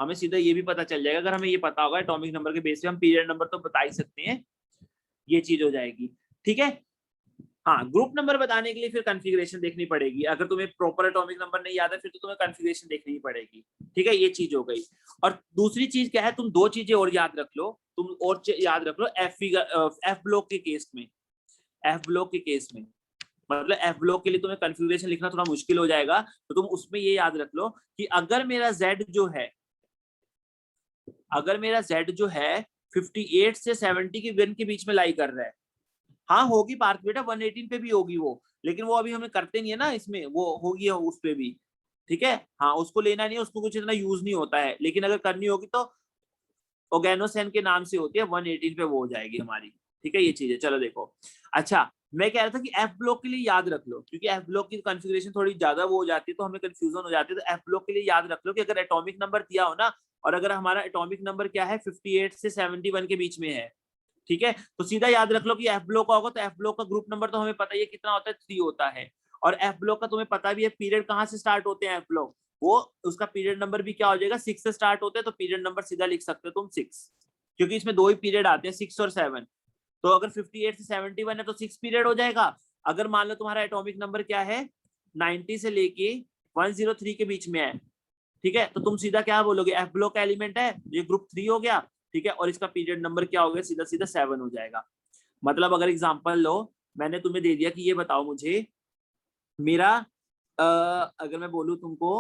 हमें सीधा ये भी पता चल जाएगा, अगर हमें ये पता होगा एटॉमिक नंबर के बेस पे हम पीरियड नंबर तो बता ही सकते हैं, ये चीज हो जाएगी, ठीक है। हाँ, ग्रुप नंबर बताने के लिए फिर कॉन्फ़िगरेशन देखनी पड़ेगी, अगर तुम्हें प्रॉपर एटॉमिक नंबर नहीं याद है फिर तो तुम्हें कॉन्फ़िगरेशन देखनी ही पड़ेगी, ठीक है, ये चीज हो गई। और दूसरी चीज क्या है, तुम दो चीजें और याद रख लो, तुम और याद रख लो एफ ब्लॉक के केस में, एफ ब्लॉक के केस में, मतलब एफ ब्लॉक के लिए तुम्हें कॉन्फ़िगरेशन लिखना थोड़ा मुश्किल हो जाएगा, तो तुम उसमें ये याद रख लो कि अगर मेरा Z जो है, अगर मेरा Z जो है 58 से 70 के वन के बीच में लाई कर रहा है, हाँ होगी पार्थ बेटा 118 पे भी होगी वो, लेकिन वो अभी हमें करते नहीं है ना, इसमें वो होगी उस पे भी, ठीक है। हाँ उसको लेना नहीं है, उसको कुछ इतना यूज नहीं होता है, लेकिन अगर करनी होगी तो ओगेनोसेन के नाम से होती है, 118 पे वो हो जाएगी हमारी, ठीक है, ये चीज है। चलो देखो, अच्छा मैं कह रहा था कि एफ ब्लॉक के लिए याद रख लो, क्योंकि एफ ब्लॉक की कॉन्फ़िगरेशन थोड़ी ज्यादा वो हो जाती है तो हमें कंफ्यूजन हो जाती है, तो एफ ब्लॉक के लिए याद रख लो कि अगर एटॉमिक नंबर दिया हो ना, और अगर हमारा एटॉमिक नंबर क्या है 58 से 71 के बीच में है, ठीक है, तो सीधा याद रख लो कि एफ ब्लॉक का होगा, तो एफ ब्लॉक का ग्रुप नंबर तो हमें पता ही है कितना होता है, 3 होता है। और एफ ब्लॉक का तुम्हें पता भी है पीरियड कहाँ से स्टार्ट होते हैं, एफ ब्लॉक वो उसका पीरियड नंबर भी क्या हो जाएगा, 6 से स्टार्ट होते हैं, तो पीरियड नंबर सीधा लिख सकते हो तुम 6, क्योंकि इसमें दो ही पीरियड आते हैं 6 और 7, तो अगर 58 से 71 है तो 6 पीरियड हो जाएगा। अगर मान लो तुम्हारा एटॉमिक नंबर क्या है 90 से लेके 103 के बीच में है, ठीक है, तो तुम सीधा क्या बोलोगे, एफ ब्लॉक का एलिमेंट है, ये ग्रुप 3 हो गया, ठीक है, और इसका पीरियड नंबर क्या हो गया, सीधा सीधा 7 हो जाएगा। मतलब अगर एग्जांपल लो, मैंने तुम्हें दे दिया कि ये बताओ मुझे मेरा अगर मैं बोलूं तुमको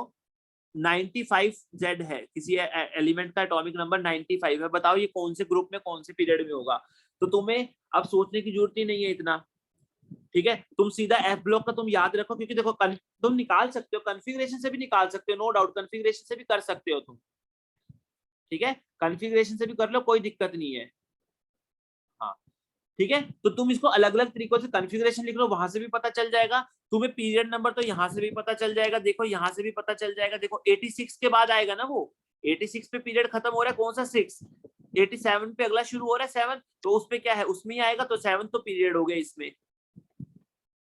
95Z है, किसी एलिमेंट का एटॉमिक नंबर 95 है, बताओ ये कौन से ग्रुप में कौन से पीरियड में होगा, तो तुम्हें अब सोचने की जरूरत ही नहीं है इतना, ठीक है, तुम सीधा एफ ब्लॉक का तुम याद रखो, क्योंकि देखो तुम निकाल सकते हो कॉन्फ़िगरेशन से भी निकाल सकते हो, नो डाउट कॉन्फ़िगरेशन से भी कर सकते हो तुम, ठीक है, कॉन्फ़िगरेशन से भी कर लो, कोई दिक्कत नहीं है। हाँ ठीक है, तो तुम इसको अलग अलग तरीकों से कॉन्फ़िगरेशन लिख लो, वहां से भी पता चल जाएगा, तुम्हें पीरियड नंबर तो यहाँ से भी पता चल जाएगा, देखो यहाँ से भी पता चल जाएगा, देखो 86 के बाद आएगा ना वो, 86 पे पीरियड खत्म हो रहा है, कौन सा 6, 87 पे अगला शुरू हो रहा है 7, तो उस पे क्या है उसमें ही आएगा, तो 7 तो पीरियड हो गया इसमें,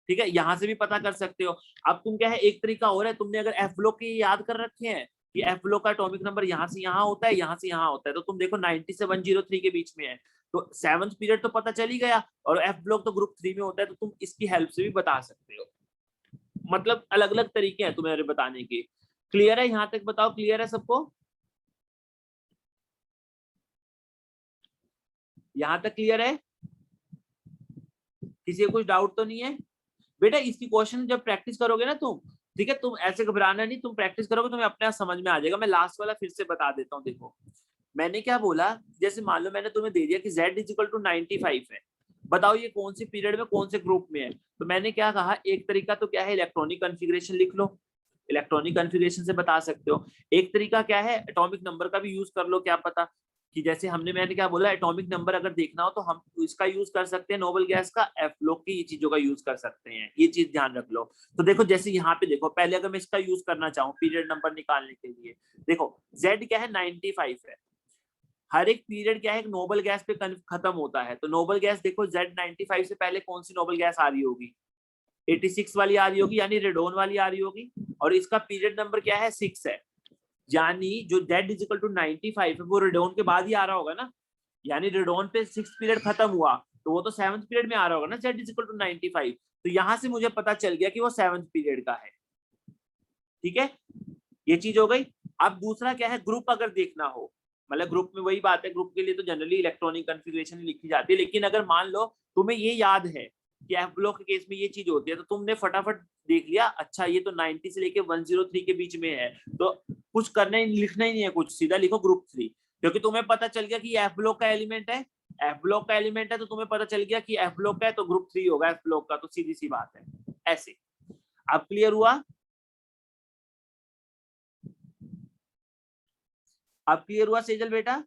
ठीक है, यहाँ से भी पता कर सकते हो। अब तुम क्या है, एक तरीका हो रहा है, तुमने अगर एफ ब्लॉक के याद कर रखे हैं कि एफ ब्लॉक का एटॉमिक नंबर यहाँ से यहाँ होता है, यहाँ से यहाँ होता है, तो तुम देखो 90 से 103 के बीच में है, तो 7th पीरियड तो पता चल ही गया, और एफ ब्लॉक तो ग्रुप 3 में होता है, तो तुम इसकी हेल्प से भी बता सकते हो, मतलब अलग अलग तरीके हैं तुम्हें बताने के। क्लियर है यहाँ तक, बताओ क्लियर है सबको, यहाँ तक क्लियर है, किसी को कुछ डाउट तो नहीं है बेटा? इसकी क्वेश्चन जब प्रैक्टिस करोगे ना तुम, ठीक है, तुम ऐसे घबराना नहीं, तुम प्रैक्टिस करोगे तुम्हें अपने आप समझ में आ जाएगा। मैं लास्ट वाला फिर से बता देता हूँ, देखो मैंने क्या बोला, जैसे मान लो मैंने तुम्हें दे दिया कि z इज इक्वल टू 95 है, बताओ ये कौन से पीरियड में कौन से ग्रुप में है, तो मैंने क्या कहा, एक तरीका तो क्या है इलेक्ट्रॉनिक कॉन्फ़िगरेशन लिख लो, इलेक्ट्रॉनिक कॉन्फ़िगरेशन से बता सकते हो, एक तरीका क्या है एटॉमिक नंबर का भी यूज कर लो, क्या पता कि जैसे मैंने क्या बोला, एटॉमिक नंबर अगर देखना हो तो हम इसका यूज कर सकते हैं, नोबल गैस का, एफ ब्लॉक की, ये चीजों का यूज कर सकते हैं, ये चीज ध्यान रख लो। तो देखो जैसे यहाँ पे देखो, पहले अगर मैं इसका यूज करना चाहूँ पीरियड नंबर निकालने के लिए, देखो z क्या है 95 है, हर एक पीरियड क्या है एक नोबल गैस पे खत्म होता है, तो नोबल गैस देखो Z95 से पहले कौन सी नोबल गैस आ रही होगी, 86 वाली आ रही होगी, यानी रेडोन वाली आ रही होगी, और इसका पीरियड नंबर क्या है 6 है, यानी जो Z इज इक्वल टू 95 है वो रेडोन के बाद ही आ रहा होगा ना, यानी रेडोन पे 6th पीरियड खत्म हुआ तो वो तो 7th पीरियड में आ रहा होगा ना, Z इज इक्वल टू 95, तो यहां से मुझे पता चल गया कि वो 7th पीरियड का है, ठीक है, ये चीज हो गई। अब दूसरा क्या है, ग्रुप अगर देखना हो, मतलब ग्रुप में वही बात है, ग्रुप के लिए तो जनरली इलेक्ट्रॉनिक कॉन्फ़िगरेशन लिखी जाती है, लेकिन अगर मान लो तुम्हें ये याद है कि एफ ब्लॉक के केस में ये चीज होती है, तो तुमने फटाफट देख लिया, अच्छा ये तो 90 से लेके 103 के बीच में है, तो कुछ करना ही लिखना ही नहीं है कुछ, सीधा लिखो ग्रुप 3, क्योंकि तुम्हें पता चल गया कि एफ ब्लॉक का एलिमेंट है, एफ ब्लॉक का एलिमेंट है तो तुम्हें पता चल गया कि एफ ब्लॉक का है तो ग्रुप 3 होगा एफ ब्लॉक का, तो सीधी सी बात है ऐसे। अब क्लियर हुआ, अब क्लियर हुआ सेजल बेटा?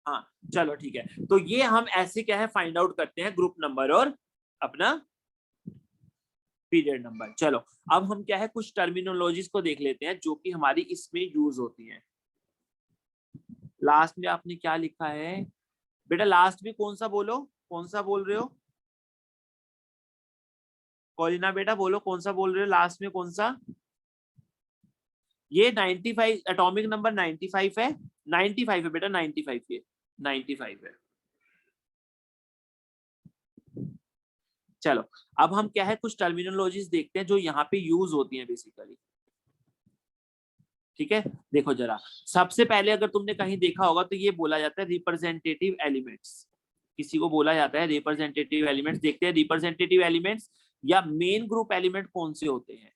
हाँ चलो ठीक है, तो ये हम ऐसे क्या है फाइंड आउट करते हैं ग्रुप नंबर और अपना पीरियड नंबर। चलो अब हम क्या है कुछ टर्मिनोलॉजीज को देख लेते हैं जो कि हमारी इसमें यूज होती हैं। लास्ट में आपने क्या लिखा है बेटा, लास्ट में कौन सा बोलो, कौन सा बोल रहे हो कोलिना बेटा, बोलो कौन सा बोल रहे हो लास्ट में, कौन सा? ये 95 एटॉमिक नंबर 95 है, 95 है बेटा, 95 ये 95 है। चलो अब हम क्या है कुछ टर्मिनोलॉजीज देखते हैं जो यहाँ पे यूज होती हैं बेसिकली। ठीक है, देखो जरा, सबसे पहले अगर तुमने कहीं देखा होगा तो ये बोला जाता है रिप्रेजेंटेटिव एलिमेंट्स, किसी को बोला जाता है रिप्रेजेंटेटिव एलिमेंट्स। देखते हैं रिप्रेजेंटेटिव एलिमेंट्स या मेन ग्रुप एलिमेंट कौन से होते हैं,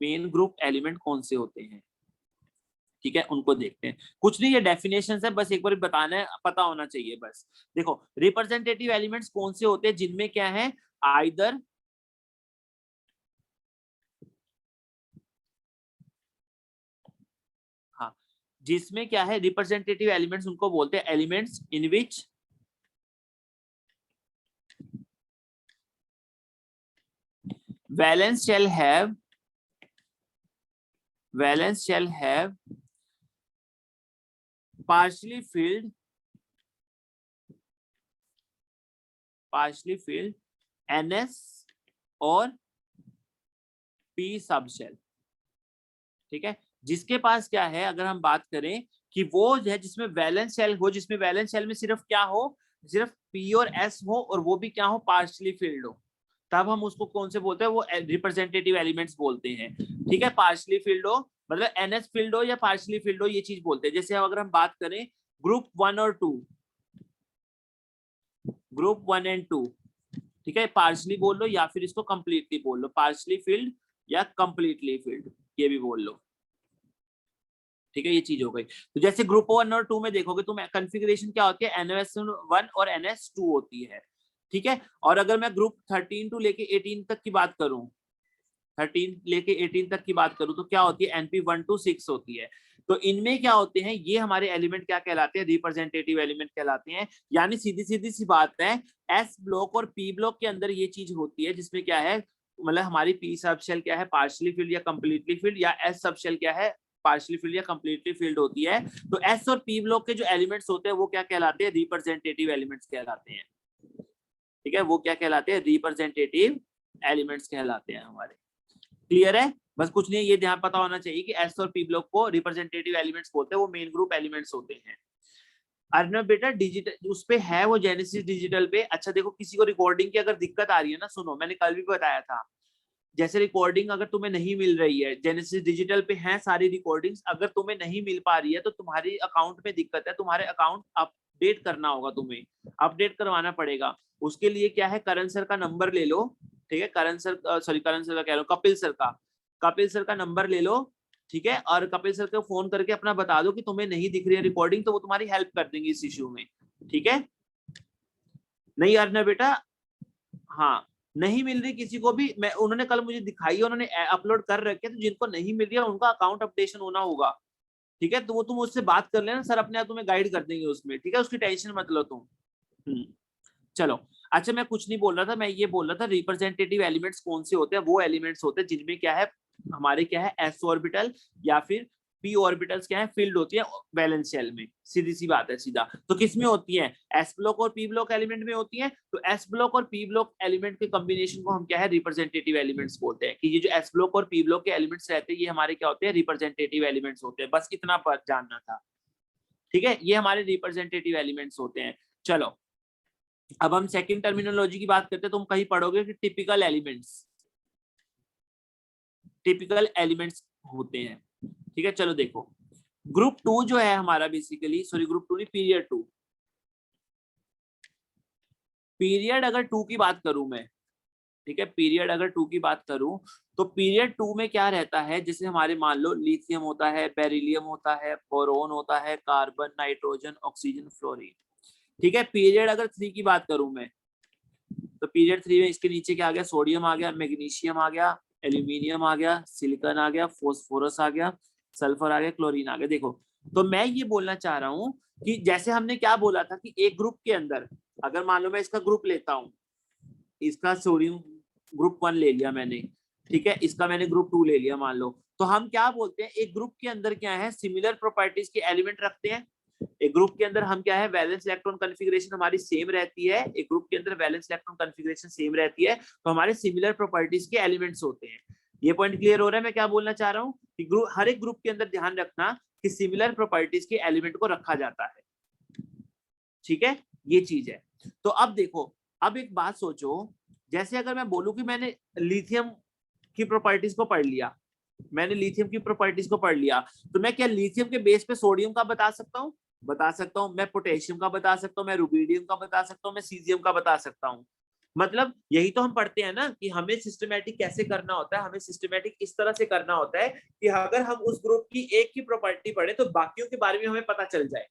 मेन ग्रुप एलिमेंट कौन से होते हैं। ठीक है, उनको देखते हैं। कुछ नहीं, ये डेफिनेशन है, बस एक बार बताना है, पता होना चाहिए बस। देखो रिप्रेजेंटेटिव एलिमेंट्स कौन से होते हैं, जिनमें क्या है आइदर हाँ, जिसमें क्या है रिप्रेजेंटेटिव एलिमेंट्स उनको बोलते हैं elements in which valence shall have partially filled NS और P सबशेल। ठीक है, जिसके पास क्या है, अगर हम बात करें कि वो है जिसमें वैलेंस शेल हो, जिसमें वैलेंस शेल में सिर्फ क्या हो, सिर्फ P और S हो, और वो भी क्या हो पार्शली फिल्ड हो, तब हम उसको कौन से बोलते हैं, वो रिप्रेजेंटेटिव एलिमेंट्स बोलते हैं। ठीक है, पार्शली फिल्ड हो मतलब NS फिल्ड हो या पार्शली फिल्ड हो, ये चीज बोलते हैं। जैसे अगर हम बात करें ग्रुप 1 और 2, ग्रुप 1 एंड 2, ठीक है, पार्शली बोल लो या फिर इसको कंप्लीटली बोल लो, पार्शली फिल्ड या कंप्लीटली फिल्ड, ये भी बोल लो। ठीक है, ये चीज हो गई। तो जैसे ग्रुप 1 और 2 में देखोगे तुम कॉन्फ़िगरेशन क्या होती है, NS1 और NS2 होती है। ठीक है, और अगर मैं ग्रुप 13 टू लेके 18 तक की बात करूं, 13 लेके 18 तक की बात करूं, तो क्या होती है NP1 to 6 होती है। तो इनमें क्या होते हैं, ये हमारे एलिमेंट क्या कहलाते हैं, रिप्रेजेंटेटिव एलिमेंट कहलाते हैं। यानी सीधी सीधी सी बात है, एस ब्लॉक और पी ब्लॉक के अंदर ये चीज होती है जिसमें क्या है, मतलब हमारी पी सब शेल क्या है पार्शियली फिल्ड या कंप्लीटली फिल्ड, या एस सब शेल क्या है पार्शियली फिल्ड या कंप्लीटली फिल्ड होती है। तो एस और पी ब्लॉक के जो एलिमेंट्स होते हैं वो क्या कहलाते हैं, रिप्रेजेंटेटिव एलिमेंट्स कहलाते हैं। ठीक है, वो क्या कहलाते हैं, रिप्रेजेंटेटिव एलिमेंट्स कहलाते हैं हमारे। क्लियर है, बस कुछ नहीं, ये ध्यान पता होना चाहिए कि एस और पी ब्लॉक को रिप्रेजेंटेटिव एलिमेंट्स बोलते हैं, वो मेन ग्रुप एलिमेंट्स होते हैं। अर्नब बेटा डिजिटल उस पे है, वो जेनेसिस डिजिटल पे। अच्छा देखो, किसी को रिकॉर्डिंग की अगर दिक्कत आ रही है ना, सुनो मैंने कल भी बताया था, जैसे रिकॉर्डिंग अगर तुम्हें नहीं मिल रही है, जेनेसिस डिजिटल पे है सारी रिकॉर्डिंग्स, अगर तुम्हें नहीं मिल पा रही है तो तुम्हारी अकाउंट में दिक्कत है, तुम्हारे अकाउंट अपडेट करना होगा, तुम्हें अपडेट करवाना पड़ेगा। उसके लिए क्या है, करण सर का नंबर ले लो। ठीक है, करण सर का कह लो, कपिल सर का नंबर ले लो। ठीक है, और कपिल सर को फोन करके अपना बता दो कि तुम्हें नहीं दिख रही है रिकॉर्डिंग, तो वो तुम्हारी हेल्प कर देंगे इस इश्यू में। ठीक है, नहीं अर्नब बेटा, हाँ नहीं मिल रही किसी को भी, मैं उन्होंने कल मुझे दिखाई है, उन्होंने अपलोड कर रखे, तो जिनको नहीं मिल रही है उनका अकाउंट अपडेशन होना होगा। ठीक है, तो वो तुम उससे बात कर लेना, सर अपने आप तुम्हें गाइड कर देंगे उसमें। ठीक है, उसकी टेंशन मत लो तुम। चलो, अच्छा मैं कुछ नहीं बोल रहा था, मैं ये बोल रहा था रिप्रेजेंटेटिव एलिमेंट्स कौन से होते हैं, वो एलिमेंट्स होते हैं जिनमें क्या है हमारे क्या है एस ऑर्बिटल या फिर पी ऑर्बिटल्स क्या है फील्ड होती है वैलेंस शेल में। सीधी सी बात है, सीधा तो किस में होती है, एस ब्लॉक और पी ब्लॉक एलिमेंट में होती है। तो एस ब्लॉक और पी ब्लॉक एलिमेंट के कॉम्बिनेशन को हम क्या है रिप्रेजेंटेटिव एलिमेंट्स बोलते हैं, कि ये जो एस ब्लॉक और पी ब्लॉक के एलिमेंट्स रहते हैं ये हमारे क्या होते हैं रिप्रेजेंटेटिव एलिमेंट्स होते हैं। बस इतना पर जानना था। ठीक है, ये हमारे रिप्रेजेंटेटिव एलिमेंट्स होते हैं। चलो अब हम सेकंड टर्मिनोलॉजी की बात करते हैं। तुम कहीं पढ़ोगे कि टिपिकल एलिमेंट्स होते हैं। ठीक है, चलो देखो ग्रुप 2 जो है हमारा बेसिकली, सॉरी ग्रुप 2 नहीं, पीरियड 2। पीरियड अगर 2 की बात करूं मैं, ठीक है, पीरियड अगर 2 की बात करूं तो पीरियड 2 में क्या रहता है, जैसे हमारे मान लो लिथियम होता है, बेरिलियम होता है, बोरोन होता है, कार्बन, नाइट्रोजन, ऑक्सीजन, फ्लोरीन। ठीक है, पीरियड अगर 3 की बात करूं मैं, तो पीरियड 3 में इसके नीचे क्या आ गया, सोडियम आ गया, मैग्नीशियम आ गया, एल्यूमिनियम आ गया, सिलिकॉन आ गया, फॉस्फोरस आ गया, सल्फर आ गया, क्लोरीन आ गया। देखो तो मैं ये बोलना चाह रहा हूं कि जैसे हमने क्या बोला था कि एक ग्रुप के अंदर, अगर मान लो मैं इसका ग्रुप लेता हूँ, इसका सोडियम ग्रुप 1 ले लिया मैंने, ठीक है, इसका मैंने ग्रुप 2 ले लिया मान लो, तो हम क्या बोलते हैं, एक ग्रुप के अंदर क्या है, सिमिलर प्रॉपर्टीज के एलिमेंट रखते हैं। एक ग्रुप के अंदर हम क्या है, वैलेंस इलेक्ट्रॉन कॉन्फ़िगरेशन हमारी सेम रहती है, एक ग्रुप के अंदर वैलेंस इलेक्ट्रॉन कॉन्फ़िगरेशन सेम रहती है, तो हमारे सिमिलर प्रॉपर्टीज के एलिमेंट्स होते हैं। ये पॉइंट क्लियर हो रहा है मैं क्या बोलना चाह रहा हूँ, कि ग्रुप, हर एक ग्रुप के अंदर ध्यान रखना कि सिमिलर प्रॉपर्टीज के एलिमेंट को रखा जाता है, ठीक है, ये चीज है। तो अब देखो, अब एक बात सोचो, जैसे अगर मैं बोलूं कि मैंने लिथियम की प्रॉपर्टीज को पढ़ लिया, मैंने लिथियम की प्रॉपर्टीज को पढ़ लिया, तो मैं क्या लिथियम के बेस पे सोडियम का बता सकता हूँ? बता सकता हूँ। मैं पोटेशियम का बता सकता हूँ, मैं रुबिडियम का बता सकता हूँ, मैं सीजियम का बता सकता हूँ। मतलब यही तो हम पढ़ते हैं ना कि हमें सिस्टमैटिक कैसे करना होता है, हमें सिस्टमैटिक इस तरह से करना होता है कि अगर हम उस ग्रुप की एक की प्रॉपर्टी पढ़े तो बाकियों के बारे में हमें पता चल जाए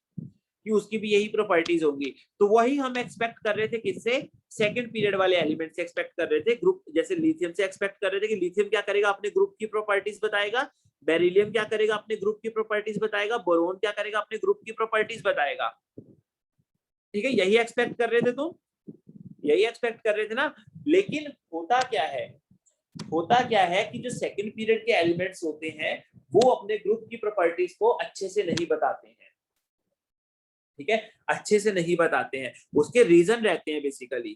कि उसकी भी यही प्रॉपर्टीज होंगी। तो वही हम एक्सपेक्ट कर रहे थे, किससे, सेकंड पीरियड वाले एलिमेंट से एक्सपेक्ट कर रहे थे, ग्रुप जैसे लिथियम से एक्सपेक्ट कर रहे थे कि लिथियम क्या करेगा, अपने ग्रुप की प्रॉपर्टीज बताएगा, बेरिलियम क्या करेगा, अपने ग्रुप की प्रॉपर्टीज बताएगा, बोरोन क्या करेगा, अपने ग्रुप की प्रॉपर्टीज बताएगा, ठीक है, यही एक्सपेक्ट कर रहे थे, तो यही एक्सपेक्ट कर रहे थे ना। लेकिन होता क्या है, होता क्या है कि जो सेकंड पीरियड के एलिमेंट्स होते हैं वो अपने ग्रुप की प्रॉपर्टीज को अच्छे से नहीं बताते हैं, ठीक है, अच्छे से नहीं बताते हैं, उसके रीजन रहते हैं बेसिकली,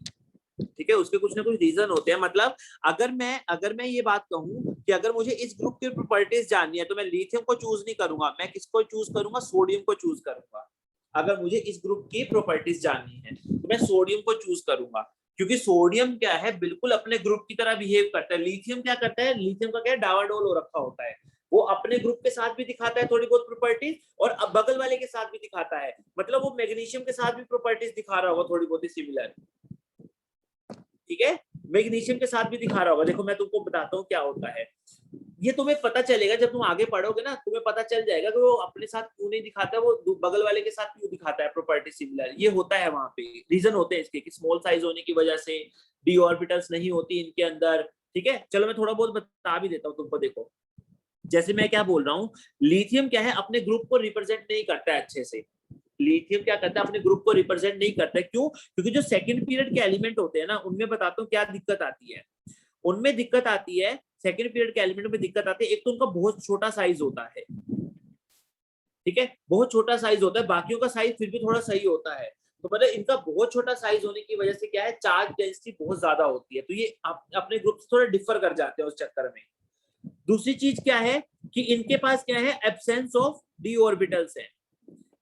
ठीक है, उसके कुछ ना कुछ रीजन होते हैं। मतलब अगर मैं ये बात कहूं कि अगर मुझे इस ग्रुप की प्रॉपर्टीज जाननी है तो मैं लिथियम को चूज नहीं करूंगा, मैं किसको चूज करूंगा, सोडियम को चूज करूंगा। अगर मुझे इस ग्रुप की प्रॉपर्टीज जाननी है तो मैं सोडियम को चूज करूंगा, क्योंकि सोडियम क्या है, बिल्कुल अपने ग्रुप की तरह बिहेव करता है। लिथियम क्या करता है, लिथियम का क्या है, डावाडोल हो रखा होता है, वो अपने ग्रुप के साथ भी दिखाता है थोड़ी बहुत प्रॉपर्टीज और अब बगल वाले के साथ भी दिखाता है, मतलब वो मैग्नीशियम के साथ भी प्रॉपर्टीज दिखा रहा होगा थोड़ी बहुत ही सिमिलर, ठीक है, मैग्नीशियम के साथ भी दिखा रहा होगा। देखो मैं तुमको बताता हूँ क्या होता है, ये तुम्हें पता चलेगा जब तुम आगे पढ़ोगे ना, तुम्हें पता चल जाएगा कि वो अपने साथ क्यों नहीं दिखाता है, वो बगल वाले के साथ क्यों दिखाता है प्रॉपर्टी सिमिलर। ये होता है, वहां पे रीजन होते हैं इसके कि स्मॉल साइज होने की वजह से डी ऑर्बिटल्स नहीं होती इनके अंदर, ठीक है। चलो मैं थोड़ा बहुत बता भी देता हूँ तुमको। देखो जैसे मैं क्या बोल रहा हूँ, लिथियम क्या है, अपने ग्रुप को रिप्रेजेंट नहीं करता है अच्छे से। लिथियम क्या करता है, अपने ग्रुप को रिप्रेजेंट नहीं करता है, क्यों, क्योंकि जो सेकंड पीरियड के एलिमेंट होते हैं ना, उनमें बताता हूँ क्या दिक्कत आती है। उनमें दिक्कत आती है, सेकंड पीरियड के एलिमेंट में दिक्कत आती है, एक तो उनका बहुत छोटा साइज होता है, ठीक है, बहुत छोटा साइज होता है, बाकियों का साइज फिर भी थोड़ा सही होता है, तो मतलब इनका बहुत छोटा साइज होने की वजह से क्या है, चार्ज डेंसिटी बहुत ज्यादा होती है, तो ये अपने ग्रुप से थोड़ा डिफर कर जाते हैं उस चक्कर में। दूसरी चीज क्या है कि इनके पास क्या है, एब्सेंस ऑफ डी ऑर्बिटल्स है,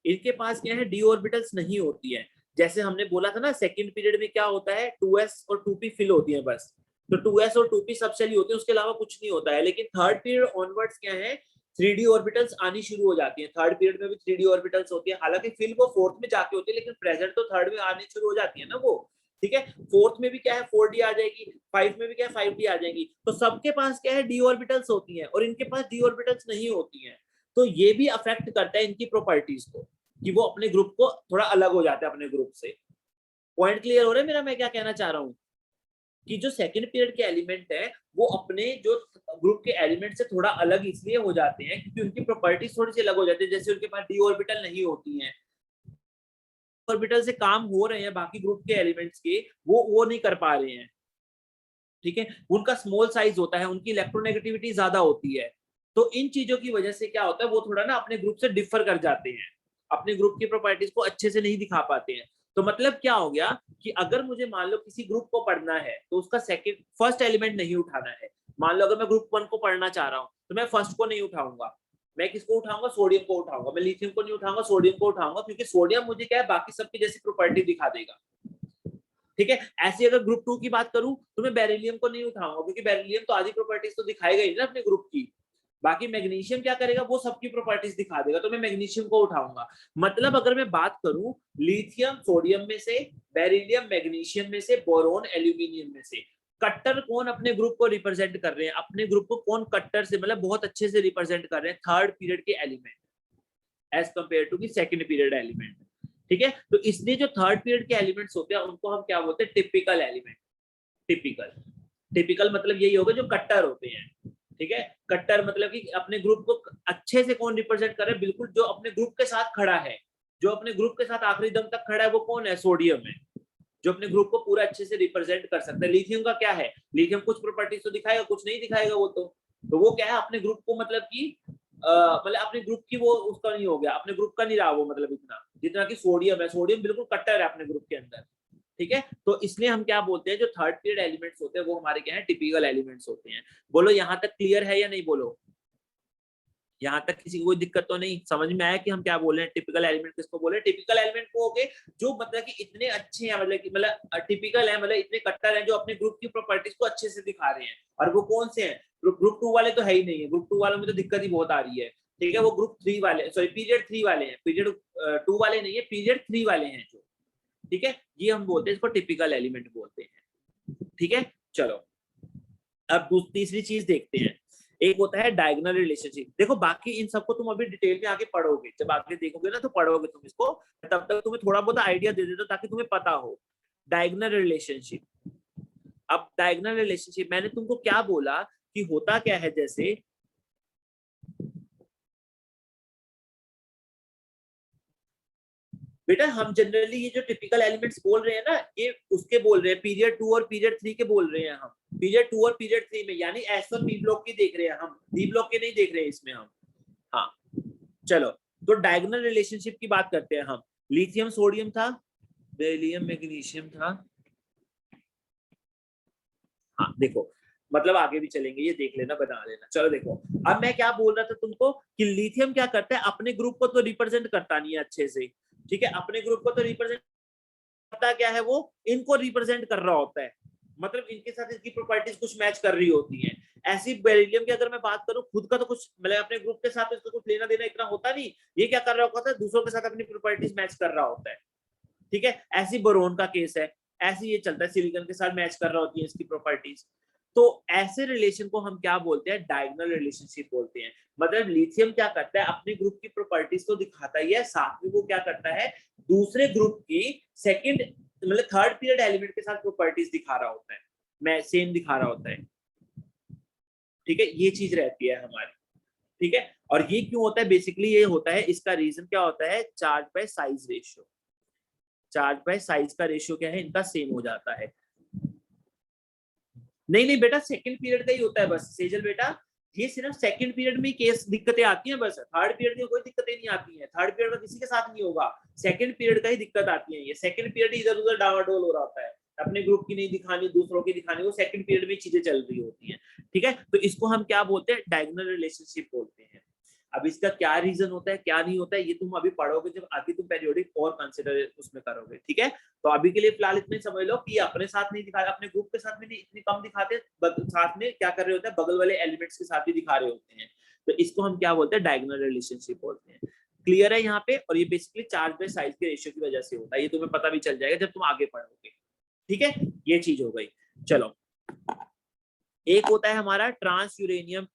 इनके पास क्या है, डी ऑर्बिटल्स नहीं होती है। जैसे हमने बोला था ना, सेकंड पीरियड में क्या होता है, 2s और 2p फिल होती है बस, तो 2s और 2p सब चली होती है, उसके अलावा कुछ नहीं होता है। लेकिन थर्ड पीरियड ऑनवर्ड्स क्या है, 3d ऑर्बिटल्स आनी शुरू हो जाती है। थर्ड पीरियड में भी 3d ऑर्बिटल्स होती है, हालांकि फिल वो फोर्थ में जाके होती है, लेकिन प्रेजेंट तो थर्ड में आनी शुरू हो जाती है ना वो, ठीक है। फोर्थ में भी क्या है, 4d आ जाएगी, 5 में भी क्या है, 5d आ जाएगी। तो सबके पास क्या है, डी ऑर्बिटल्स होती है और इनके पास डी ऑर्बिटल्स नहीं होती है, तो ये भी अफेक्ट करता है इनकी प्रॉपर्टीज को, कि वो अपने ग्रुप को थोड़ा अलग हो जाता है अपने ग्रुप से। पॉइंट क्लियर हो रहा है मेरा, मैं क्या कहना चाह रहा हूँ, कि जो सेकंड पीरियड के एलिमेंट है वो अपने जो ग्रुप के एलिमेंट से थोड़ा अलग इसलिए हो जाते हैं क्योंकि उनकी प्रॉपर्टीज थोड़ी सी अलग हो जाती है। जैसे उनके पास डी ऑर्बिटल नहीं होती है, ऑर्बिटल से काम हो रहे हैं बाकी ग्रुप के एलिमेंट्स के, वो नहीं कर पा रहे हैं, ठीक है। उनका स्मॉल साइज होता है, उनकी इलेक्ट्रोनेगेटिविटी ज्यादा होती है, तो इन चीजों की वजह से क्या होता है, वो थोड़ा ना अपने ग्रुप से डिफर कर जाते हैं, अपने ग्रुप की प्रॉपर्टीज को अच्छे से नहीं दिखा पाते हैं। तो मतलब क्या हो गया कि अगर मुझे मान लो किसी ग्रुप को पढ़ना है तो उसका सेकंड फर्स्ट एलिमेंट नहीं उठाना है। मान लो अगर मैं ग्रुप 1 को पढ़ना चाह रहा हूँ तो मैं फर्स्ट को नहीं उठाऊंगा, मैं किसको उठाऊंगा, सोडियम को उठाऊंगा। मैं लिथियम को नहीं उठाऊंगा, सोडियम को उठाऊंगा, क्योंकि सोडियम मुझे क्या है, बाकी सबकी जैसी प्रॉपर्टी दिखा देगा, ठीक है। ऐसे अगर ग्रुप 2 की बात करूं तो मैं बेरिलियम को नहीं उठाऊंगा, क्योंकि बेरिलियम तो आधी प्रॉपर्टीज तो दिखाएगा ही ना अपने ग्रुप की। बाकी मैग्नीशियम क्या करेगा, वो सबकी प्रॉपर्टीज दिखा देगा, तो मैं मैग्नीशियम को उठाऊंगा। मतलब अगर मैं बात करूं लिथियम सोडियम में से, बेरिलियम मैग्नीशियम में से, बोरोन एल्यूमिनियम में से, कट्टर कौन अपने ग्रुप को रिप्रेजेंट कर रहे हैं, अपने ग्रुप को कौन कट्टर से मतलब बहुत अच्छे से रिप्रेजेंट कर रहे हैं, थर्ड पीरियड के एलिमेंट एज कंपेयर टू की सेकंड पीरियड एलिमेंट, ठीक है। तो इसलिए जो थर्ड पीरियड के एलिमेंट्स होते हैं उनको हम क्या बोलते हैं, टिपिकल एलिमेंट। टिपिकल, टिपिकल मतलब यही होगा जो कट्टर होते हैं, ठीक है। कट्टर मतलब कि अपने ग्रुप को अच्छे से कौन रिप्रेजेंट कर रहा है, बिल्कुल जो अपने ग्रुप के साथ खड़ा है, जो अपने ग्रुप के साथ आखिरी दम तक खड़ा है वो कौन है? सोडियम है, जो अपने ग्रुप को पूरा अच्छे से रिप्रेजेंट कर सकता है। लिथियम का क्या है? लिथियम कुछ प्रॉपर्टीज तो दिखाएगा, कुछ नहीं दिखाएगा वो तो वो क्या है, अपने ग्रुप को मतलब कि मतलब अपने ग्रुप की वो उसका नहीं हो गया, अपने ग्रुप का नहीं रहा वो, मतलब इतना जितना कि सोडियम है। सोडियम बिल्कुल कट्टर है अपने ग्रुप के अंदर, ठीक है। तो इसलिए हम क्या बोलते हैं, जो थर्ड पीरियड एलिमेंट्स होते हैं वो हमारे क्या है, टिपिकल एलिमेंट्स होते हैं। बोलो यहाँ तक क्लियर है या नहीं? बोलो यहाँ तक किसी को कोई दिक्कत तो नहीं? समझ में आया कि हम क्या बोल रहे हैं? टिपिकल एलिमेंट किसको बोले? टिपिकल एलिमेंट को हो गए जो मतलब कि इतने अच्छे हैं, मतलब कि मतलब टिपिकल है, मतलब इतने कट्टर हैं, जो अपने ग्रुप की प्रॉपर्टीज को अच्छे से दिखा रहे हैं। और वो कौन से हैं? ग्रुप 2 वाले तो है ही नहीं है, ग्रुप 2 वालों में तो दिक्कत ही बहुत आ रही है, ठीक है। वो ग्रुप 3 वाले, सॉरी पीरियड 3 वाले हैं, पीरियड 2 वाले नहीं है, पीरियड 3 वाले हैं जो, ठीक है। ये हम बोलते हैं, इसको टिपिकल एलिमेंट बोलते हैं, ठीक है। चलो अब तीसरी चीज देखते हैं, एक होता है डायगोनल रिलेशनशिप। देखो बाकी इन सबको तुम अभी डिटेल में आगे पढ़ोगे, जब आगे देखोगे ना तो पढ़ोगे तुम इसको, तब तक तुम्हें थोड़ा बहुत आइडिया दे देता ताकि तुम्हें पता हो डायगोनल रिलेशनशिप। अब डायगोनल रिलेशनशिप मैंने तुमको क्या बोला कि होता क्या है, जैसे बेटा हम जनरली ये जो टिपिकल एलिमेंट्स बोल रहे हैं ना, ये उसके बोल रहे हैं पीरियड 2 और पीरियड 3 के बोल रहे हैं हम, पीरियड 2 और पीरियड 3 में, यानी एस और पी ब्लॉक की देख रहे हैं हम, डी ब्लॉक के नहीं देख रहे हैं इसमें हम। हाँ चलो, तो डायगोनल रिलेशनशिप की बात करते हैं हम। लिथियम सोडियम था, बेरिलियम मैग्नीशियम था। हाँ देखो, मतलब आगे भी चलेंगे, ये देख लेना, बना लेना। चलो देखो, अब मैं क्या बोल रहा था तुमको कि लिथियम क्या करता है, अपने ग्रुप को तो रिप्रेजेंट करता नहीं है अच्छे से, ठीक है। अपने ग्रुप को तो रिप्रेजेंट करता क्या है, वो इनको रिप्रेजेंट कर रहा होता है, मतलब इनके साथ इसकी प्रॉपर्टीज कुछ मैच कर रही होती हैं। ऐसी बेरिलियम की अगर मैं बात करूं, खुद का तो कुछ मतलब अपने ग्रुप के साथ इसका कुछ लेना देना इतना होता नहीं, ये क्या कर रहा होता है, दूसरों के साथ अपनी प्रॉपर्टीज मैच कर रहा होता है, ठीक है। ऐसी बोरोन का केस है, ऐसे ये चलता है, सिलिकॉन के साथ मैच कर रहा होती है इसकी प्रॉपर्टीज। तो ऐसे रिलेशन को हम क्या बोलते हैं, डायगोनल रिलेशनशिप बोलते हैं। मतलब लिथियम क्या करता है, अपने ग्रुप की प्रॉपर्टीज तो दिखाता ही है, साथ में वो क्या करता है, दूसरे ग्रुप की सेकंड मतलब थर्ड पीरियड एलिमेंट के साथ प्रॉपर्टीज दिखा रहा होता है, मैं सेम दिखा रहा होता है, ठीक है। ये चीज रहती है हमारी, ठीक है। और ये क्यों होता है, बेसिकली ये होता है, इसका रीजन क्या होता है, charge by size ratio. Charge by size का रेशियो क्या है, इनका सेम हो जाता है। नहीं नहीं बेटा, सेकंड पीरियड का ही होता है बस सेजल बेटा, ये सिर्फ सेकंड पीरियड में केस दिक्कतें आती हैं बस, थर्ड पीरियड में कोई दिक्कतें नहीं आती हैं, थर्ड पीरियड में किसी के साथ नहीं होगा, सेकंड पीरियड का ही दिक्कत आती है। ये सेकंड पीरियड इधर उधर डावाडोल हो रहा होता है, अपने ग्रुप की नहीं दिखानी, दूसरों की दिखानी, वो सेकंड पीरियड में चीजें चल रही होती हैं, ठीक है। तो इसको हम क्या बोलते हैं, डायगोनल रिलेशनशिप बोलते हैं। अब इसका क्या रीजन होता है, क्या नहीं होता है, ये तुम अभी पढ़ोगे जब आगे तुम पेरियोडिक और कंसिडर उसमें करोगे, ठीक है। तो अभी के लिए फिलहाल इतने समझ लो कि अपने साथ नहीं दिखा, अपने ग्रुप के साथ में नहीं इतनी कम दिखाते, साथ में क्या कर रहे होते हैं, बगल वाले एलिमेंट्स के साथ भी दिखा रहे होते हैं। तो इसको हम क्या बोलते हैं, डायगोनल रिलेशनशिप बोलते हैं। क्लियर है यहाँ पे? और ये बेसिकली चार्ज बाय साइज के रेशियो की वजह से होता है, ये तुम्हें पता भी चल जाएगा जब तुम आगे पढ़ोगे, ठीक है। ये चीज हो गई। चलो, एक होता है हमारा ट्रांस यूरेनियम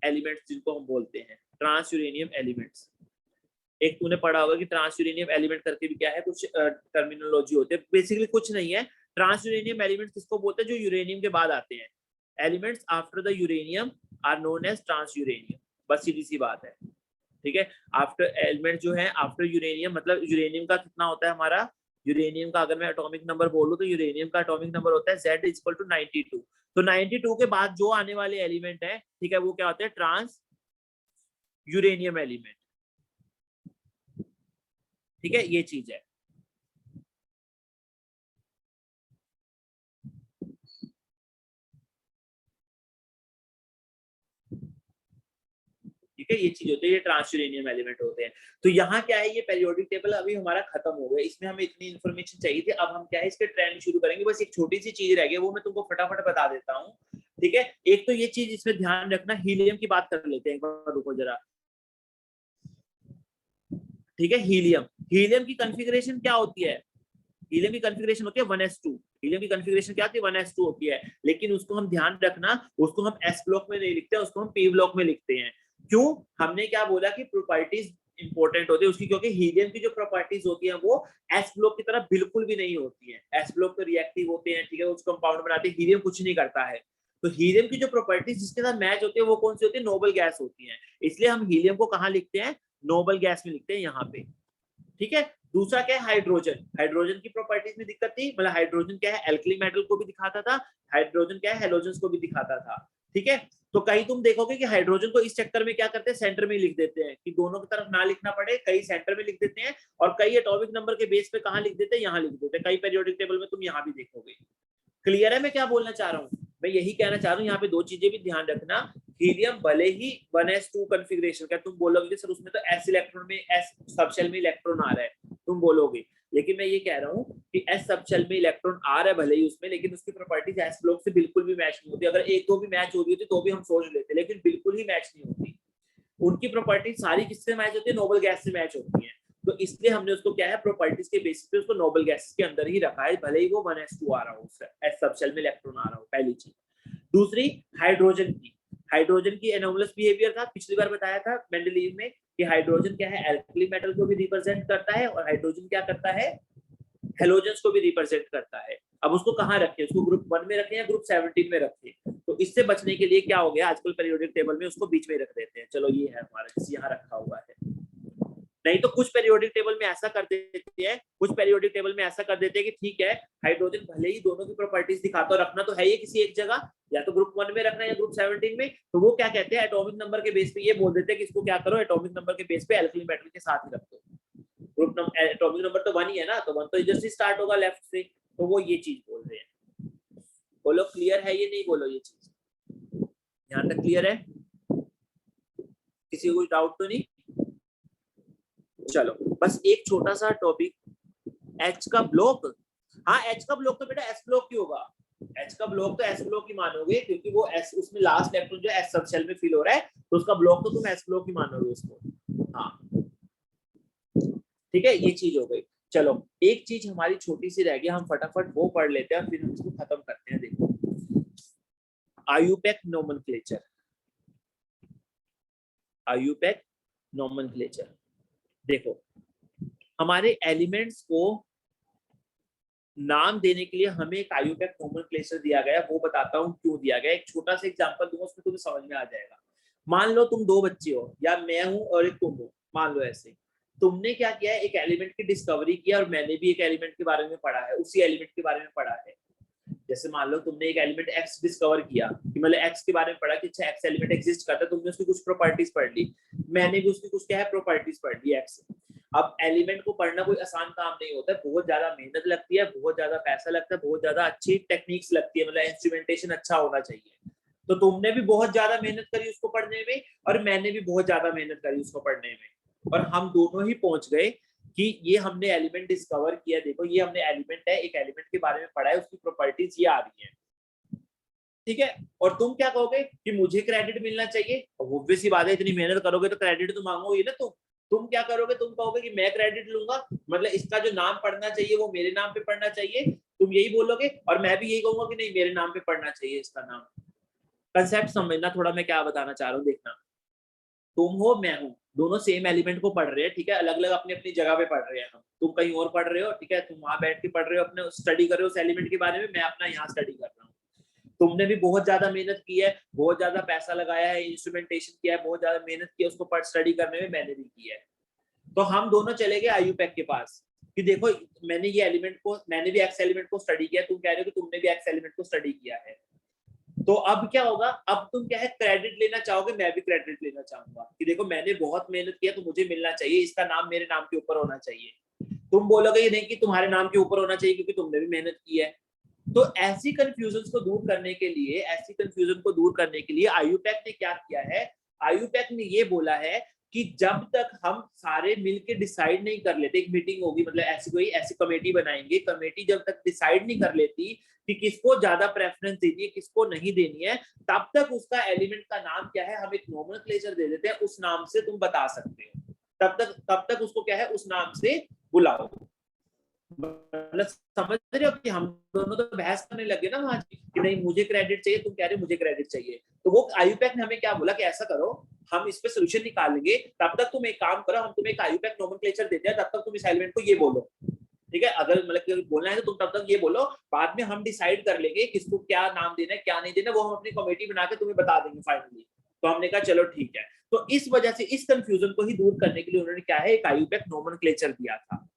एलिमेंट्स, जिनको हम बोलते हैं ट्रांस यूरेनियम एलिमेंट्स। एक तूने पढ़ा होगा कि ट्रांस यूरेनियम एलिमेंट करके भी क्या है, कुछ टर्मिनोलॉजी होते हैं, बेसिकली कुछ नहीं है। ट्रांस यूरेनियम एलिमेंट्स किसको बोलते हैं, जो यूरेनियम के बाद आते हैं, elements after the uranium are known as transuranium, बस सीधी सी बात है, ठीक है। आफ्टर एलिमेंट जो है आफ्टर यूरेनियम, मतलब यूरेनियम का कितना होता है हमारा, यूरेनियम का अगर मैं एटॉमिक नंबर बोलूं तो यूरेनियम का एटॉमिक नंबर होता है Z इक्वल टू 92। तो 92 के बाद जो आने वाले एलिमेंट है, ठीक है, वो क्या होते हैं, ट्रांस यूरेनियम एलिमेंट, ठीक है। ये चीज है, ठीक है, ये चीज होती है, ये ट्रांस यूरेनियम एलिमेंट होते हैं। तो यहाँ क्या है, ये पेरियोडिक टेबल अभी हमारा खत्म हो गया, इसमें हमें इतनी इन्फॉर्मेशन चाहिए थी। अब हम क्या है, इसके ट्रेंड शुरू करेंगे, बस एक छोटी सी चीज रह गई, वो मैं तुमको फटाफट बता देता हूँ, ठीक है। एक तो ये चीज इसमें ध्यान रखना, हीलियम की बात कर लेते हैं एक बार, रुको जरा, ठीक है। हीलियम, हीलियम की कॉन्फ़िगरेशन क्या होती है, हीलियम की कॉन्फ़िगरेशन होती है 1s2। हीलियम की कॉन्फ़िगरेशन क्या होती है, 1s2 होती है, लेकिन उसको हम ध्यान रखना, उसको हम s ब्लॉक में नहीं लिखते, उसको हम p ब्लॉक में लिखते हैं। क्यों? हमने क्या बोला कि प्रॉपर्टीज इंपॉर्टेंट होती है उसकी, क्योंकि हीलियम की जो प्रॉपर्टीज होती है वो s ब्लॉक की तरह बिल्कुल भी नहीं होती है। s ब्लॉक तो रिएक्टिव होते हैं, ठीक है, उस कंपाउंड बनाते हैं, हीलियम कुछ नहीं करता है, तो हीलियम की जो प्रॉपर्टीज जिसके साथ मैच होती है वो कौन सी होती है, नोबल गैस होती है। इसलिए हम हीलियम को कहाँ लिखते हैं, नोबल गैस में लिखते हैं यहाँ पे, ठीक है। दूसरा क्या है, हाइड्रोजन। हाइड्रोजन की प्रॉपर्टीज में दिक्कत थी, मतलब हाइड्रोजन क्या है, एल्कली मेटल को भी दिखाता था, हाइड्रोजन क्या है, हेलोजन को भी दिखाता था, ठीक है। तो कहीं तुम देखोगे कि हाइड्रोजन को इस चक्कर में क्या करते हैं, सेंटर में लिख देते हैं कि दोनों की तरफ ना लिखना पड़े, कई सेंटर में लिख देते हैं, और कई एटॉमिक नंबर के बेस पे कहाँ लिख देते हैं, यहाँ लिख देते हैं, कई पेरियोडिक टेबल में तुम यहाँ भी देखोगे। क्लियर है मैं क्या बोलना चाह रहा हूँ, मैं यही कहना चाह रहा हूँ। यहाँ पे दो चीजें भी ध्यान रखना, हीलियम भले ही 1s2 कॉन्फ़िगरेशन का, तुम बोलोगे सर उसमें तो s इलेक्ट्रॉन में, s सबशेल में इलेक्ट्रॉन आ रहा है, तुम बोलोगे, लेकिन मैं ये कह रहा हूँ कि s सबशेल में इलेक्ट्रॉन आ रहा है भले ही उसमें, लेकिन उसकी प्रॉपर्टीज s ब्लॉक से बिल्कुल भी मैच नहीं होती। अगर एक दो भी मैच हो रही होती तो भी हम सोच लेते, लेकिन बिल्कुल ही मैच नहीं होती। उनकी प्रॉपर्टीज सारी किससे मैच होती है, नोबल गैस से मैच होती है। तो इसलिए हमने उसको क्या है, प्रॉपर्टीज के बेसिस पे उसको नोबल गैसेस के अंदर ही रखा है, भले ही वो 1s2 आ रहा हो, एस सबशेल में इलेक्ट्रॉन आ रहा हो, पहली चीज। दूसरी, हाइड्रोजन की, हाइड्रोजन की एनोमलस बिहेवियर था, पिछली बार बताया था मेंडलीव में कि हाइड्रोजन क्या है, एल्कली मेटल को भी रिप्रेजेंट करता है, और हाइड्रोजन क्या करता है, हेलोजेंस को भी रिप्रेजेंट करता है। अब उसको कहाँ रखें, उसको ग्रुप 1 में रखें या ग्रुप 17 में रखें। तो इससे बचने के लिए क्या हो गया, आजकल पीरियोडिक टेबल में उसको बीच में रख देते हैं, चलो ये है हमारा यहाँ रखा हुआ है। नहीं तो कुछ पेरियोडिक टेबल में ऐसा कर देते हैं, कुछ पेरियोडिक टेबल में ऐसा कर देते हैं कि ठीक है, हाइड्रोजन भले ही दोनों की प्रॉपर्टीज दिखाता हो, रखना तो है ये किसी एक जगह, या तो ग्रुप 1 में रखना है या ग्रुप 17 में। तो वो क्या कहते हैं, एटॉमिक नंबर के बेस पे ये बोल देते हैं कि इसको क्या करो, एटॉमिक नंबर के बेस पे एल्कली मेटल के साथ ही रख दो। ग्रुप नंबर, एटॉमिक नंबर तो 1 ही है ना, तो 1 तो इधर से स्टार्ट होगा लेफ्ट से, तो वो ये चीज बोल रहे हैं। बोलो क्लियर है ये, नहीं बोलो ये चीज, यहाँ तक क्लियर है, किसी को कोई डाउट तो नहीं। चलो बस एक छोटा सा टॉपिक, H का ब्लॉक, हाँ H का ब्लॉक तो बेटा S ब्लॉक ही होगा, H का ब्लॉक तो S ब्लॉक ही मानोगे, क्योंकि वो S उसमें लास्ट इलेक्ट्रॉन जो S सबशेल में फिल हो रहा है, तो उसका ब्लॉक तो तुम S ब्लॉक ही मानोगे उसको। हाँ ठीक है, ये चीज हो गई। चलो एक चीज हमारी छोटी सी रह गई, हम फटाफट वो पढ़ लेते हैं, फिर हम इसको खत्म करते हैं। देखो आयुपेक नोमेनक्लेचर, आयुपेक नोमेनक्लेचर। देखो हमारे एलिमेंट्स को नाम देने के लिए हमें एक आयुपेक नोमेनक्लेचर दिया गया, वो बताता हूँ क्यों दिया गया। एक छोटा सा एग्जांपल दूंगा, उसमें तुम्हें समझ में आ जाएगा। मान लो तुम दो बच्चे हो, या मैं हूं और एक तुम हो, मान लो ऐसे। तुमने क्या किया है, एक एलिमेंट की डिस्कवरी किया, और मैंने भी एक एलिमेंट के बारे में पढ़ा है, उसी एलिमेंट के बारे में पढ़ा है। जैसे मान लो तुमने एक एलिमेंट एक्स डिस्कवर किया, कि मतलब एक्स के बारे में पढ़ा कि अच्छा एक्स एलिमेंट एग्जिस्ट करता है, तुमने उसकी कुछ प्रॉपर्टीज पढ़ ली, मैंने भी उसकी कुछ क्या है प्रॉपर्टीज पढ़ ली एक्स। अब एलिमेंट को पढ़ना कोई आसान काम नहीं होता है, बहुत ज्यादा मेहनत लगती है, बहुत ज्यादा पैसा लगता है, बहुत ज्यादा अच्छी टेक्निक्स लगती है, मतलब इंस्ट्रूमेंटेशन अच्छा होना चाहिए। तो तुमने भी बहुत ज्यादा मेहनत करी उसको पढ़ने में, और मैंने भी बहुत ज्यादा मेहनत करी उसको पढ़ने में, और हम दोनों ही पहुंच गए कि ये हमने एलिमेंट डिस्कवर किया। देखो ये हमने एलिमेंट है, एक एलिमेंट के बारे में पढ़ा है, उसकी प्रॉपर्टीज ये आ रही है, ठीक है। और तुम क्या कहोगे कि मुझे क्रेडिट मिलना चाहिए, ऑब्वियस सी बात है, इतनी मेहनत करोगे तो क्रेडिट तो मांगोगे ना। तुम क्या करोगे, तुम कहोगे कि मैं क्रेडिट लूंगा, मतलब इसका जो नाम पढ़ना चाहिए वो मेरे नाम पे पढ़ना चाहिए, तुम यही बोलोगे, और मैं भी यही कहूंगा कि नहीं मेरे नाम पे पढ़ना चाहिए इसका नाम। कंसेप्ट समझना थोड़ा, मैं क्या बताना चाह रहा हूँ, देखना। तुम हो मैं हूँ, दोनों सेम एलिमेंट को पढ़ रहे हैं, ठीक है, अलग अलग अपनी अपनी जगह पे पढ़ रहे हैं हम। तुम कहीं और पढ़ रहे हो, ठीक है, तुम वहां बैठ के पढ़ रहे हो, अपने स्टडी कर रहे हो उस एलिमेंट के बारे में, मैं अपना यहाँ स्टडी कर रहा हूँ। तुमने भी बहुत ज्यादा मेहनत की है, बहुत ज्यादा पैसा लगाया है, इंस्ट्रूमेंटेशन किया है, बहुत ज्यादा मेहनत की है उसको पढ़ स्टडी करने में, मैंने भी की है। तो हम दोनों चले गए आयुपेक के पास कि देखो मैंने ये एलिमेंट को, मैंने भी एक्स एलिमेंट को स्टडी किया, तुम कह रहे हो कि तुमने भी एक्स एलिमेंट को स्टडी किया है। तो अब क्या होगा, अब तुम क्या है क्रेडिट लेना चाहोगे, मैं भी क्रेडिट लेना चाहूंगा कि देखो मैंने बहुत मेहनत किया तो मुझे मिलना चाहिए, इसका नाम मेरे नाम के ऊपर होना चाहिए। तुम बोलोगे ये नहीं कि तुम्हारे नाम के ऊपर होना चाहिए क्योंकि तुमने भी मेहनत की है। तो ऐसी कंफ्यूजन को दूर करने के लिए, ऐसी कंफ्यूजन को दूर करने के लिए आयुपेक ने क्या किया है, आयुपेक ने ये बोला है कि जब तक हम सारे मिलके डिसाइड नहीं कर लेते, एक मीटिंग होगी, मतलब ऐसी कोई ऐसी कमेटी बनाएंगे, कमेटी जब तक डिसाइड नहीं कर लेती कि किसको ज्यादा प्रेफरेंस देनी है किसको नहीं देनी है, तब तक उसका एलिमेंट का नाम क्या है हम एक नोमेनक्लेचर दे देते हैं, उस नाम से तुम बता सकते हो। तब तक उसको क्या है उस नाम से बुलाओ। मतलब समझ रहे हो कि हम दोनों तो बहस करने लगे ना वहां कि नहीं मुझे क्रेडिट चाहिए, तुम कह रहे हो मुझे क्रेडिट चाहिए। तो वो आयुपेक ने हमें क्या बोला कि ऐसा करो, हम इस पे सोल्यूशन निकालेंगे, तब तक तुम एक काम करो, हम तुम्हें एक आयुपेक नोमेनक्लेचर देते हैं, तब तक तुम इस एलिमेंट को ये बोलो। ठीक है, अगर मतलब बोलना है तो तुम तब तक ये बोलो, बाद में हम डिसाइड कर लेंगे किसको क्या नाम देना है क्या नहीं देना, वो हम अपनी कमेटी बना के तुम्हें बता देंगे फाइनली। तो हमने कहा चलो ठीक है। तो इस वजह से इस कंफ्यूजन को ही दूर करने के लिए उन्होंने क्या है, एक आईयूपैक नोमेनक्लेचर दिया था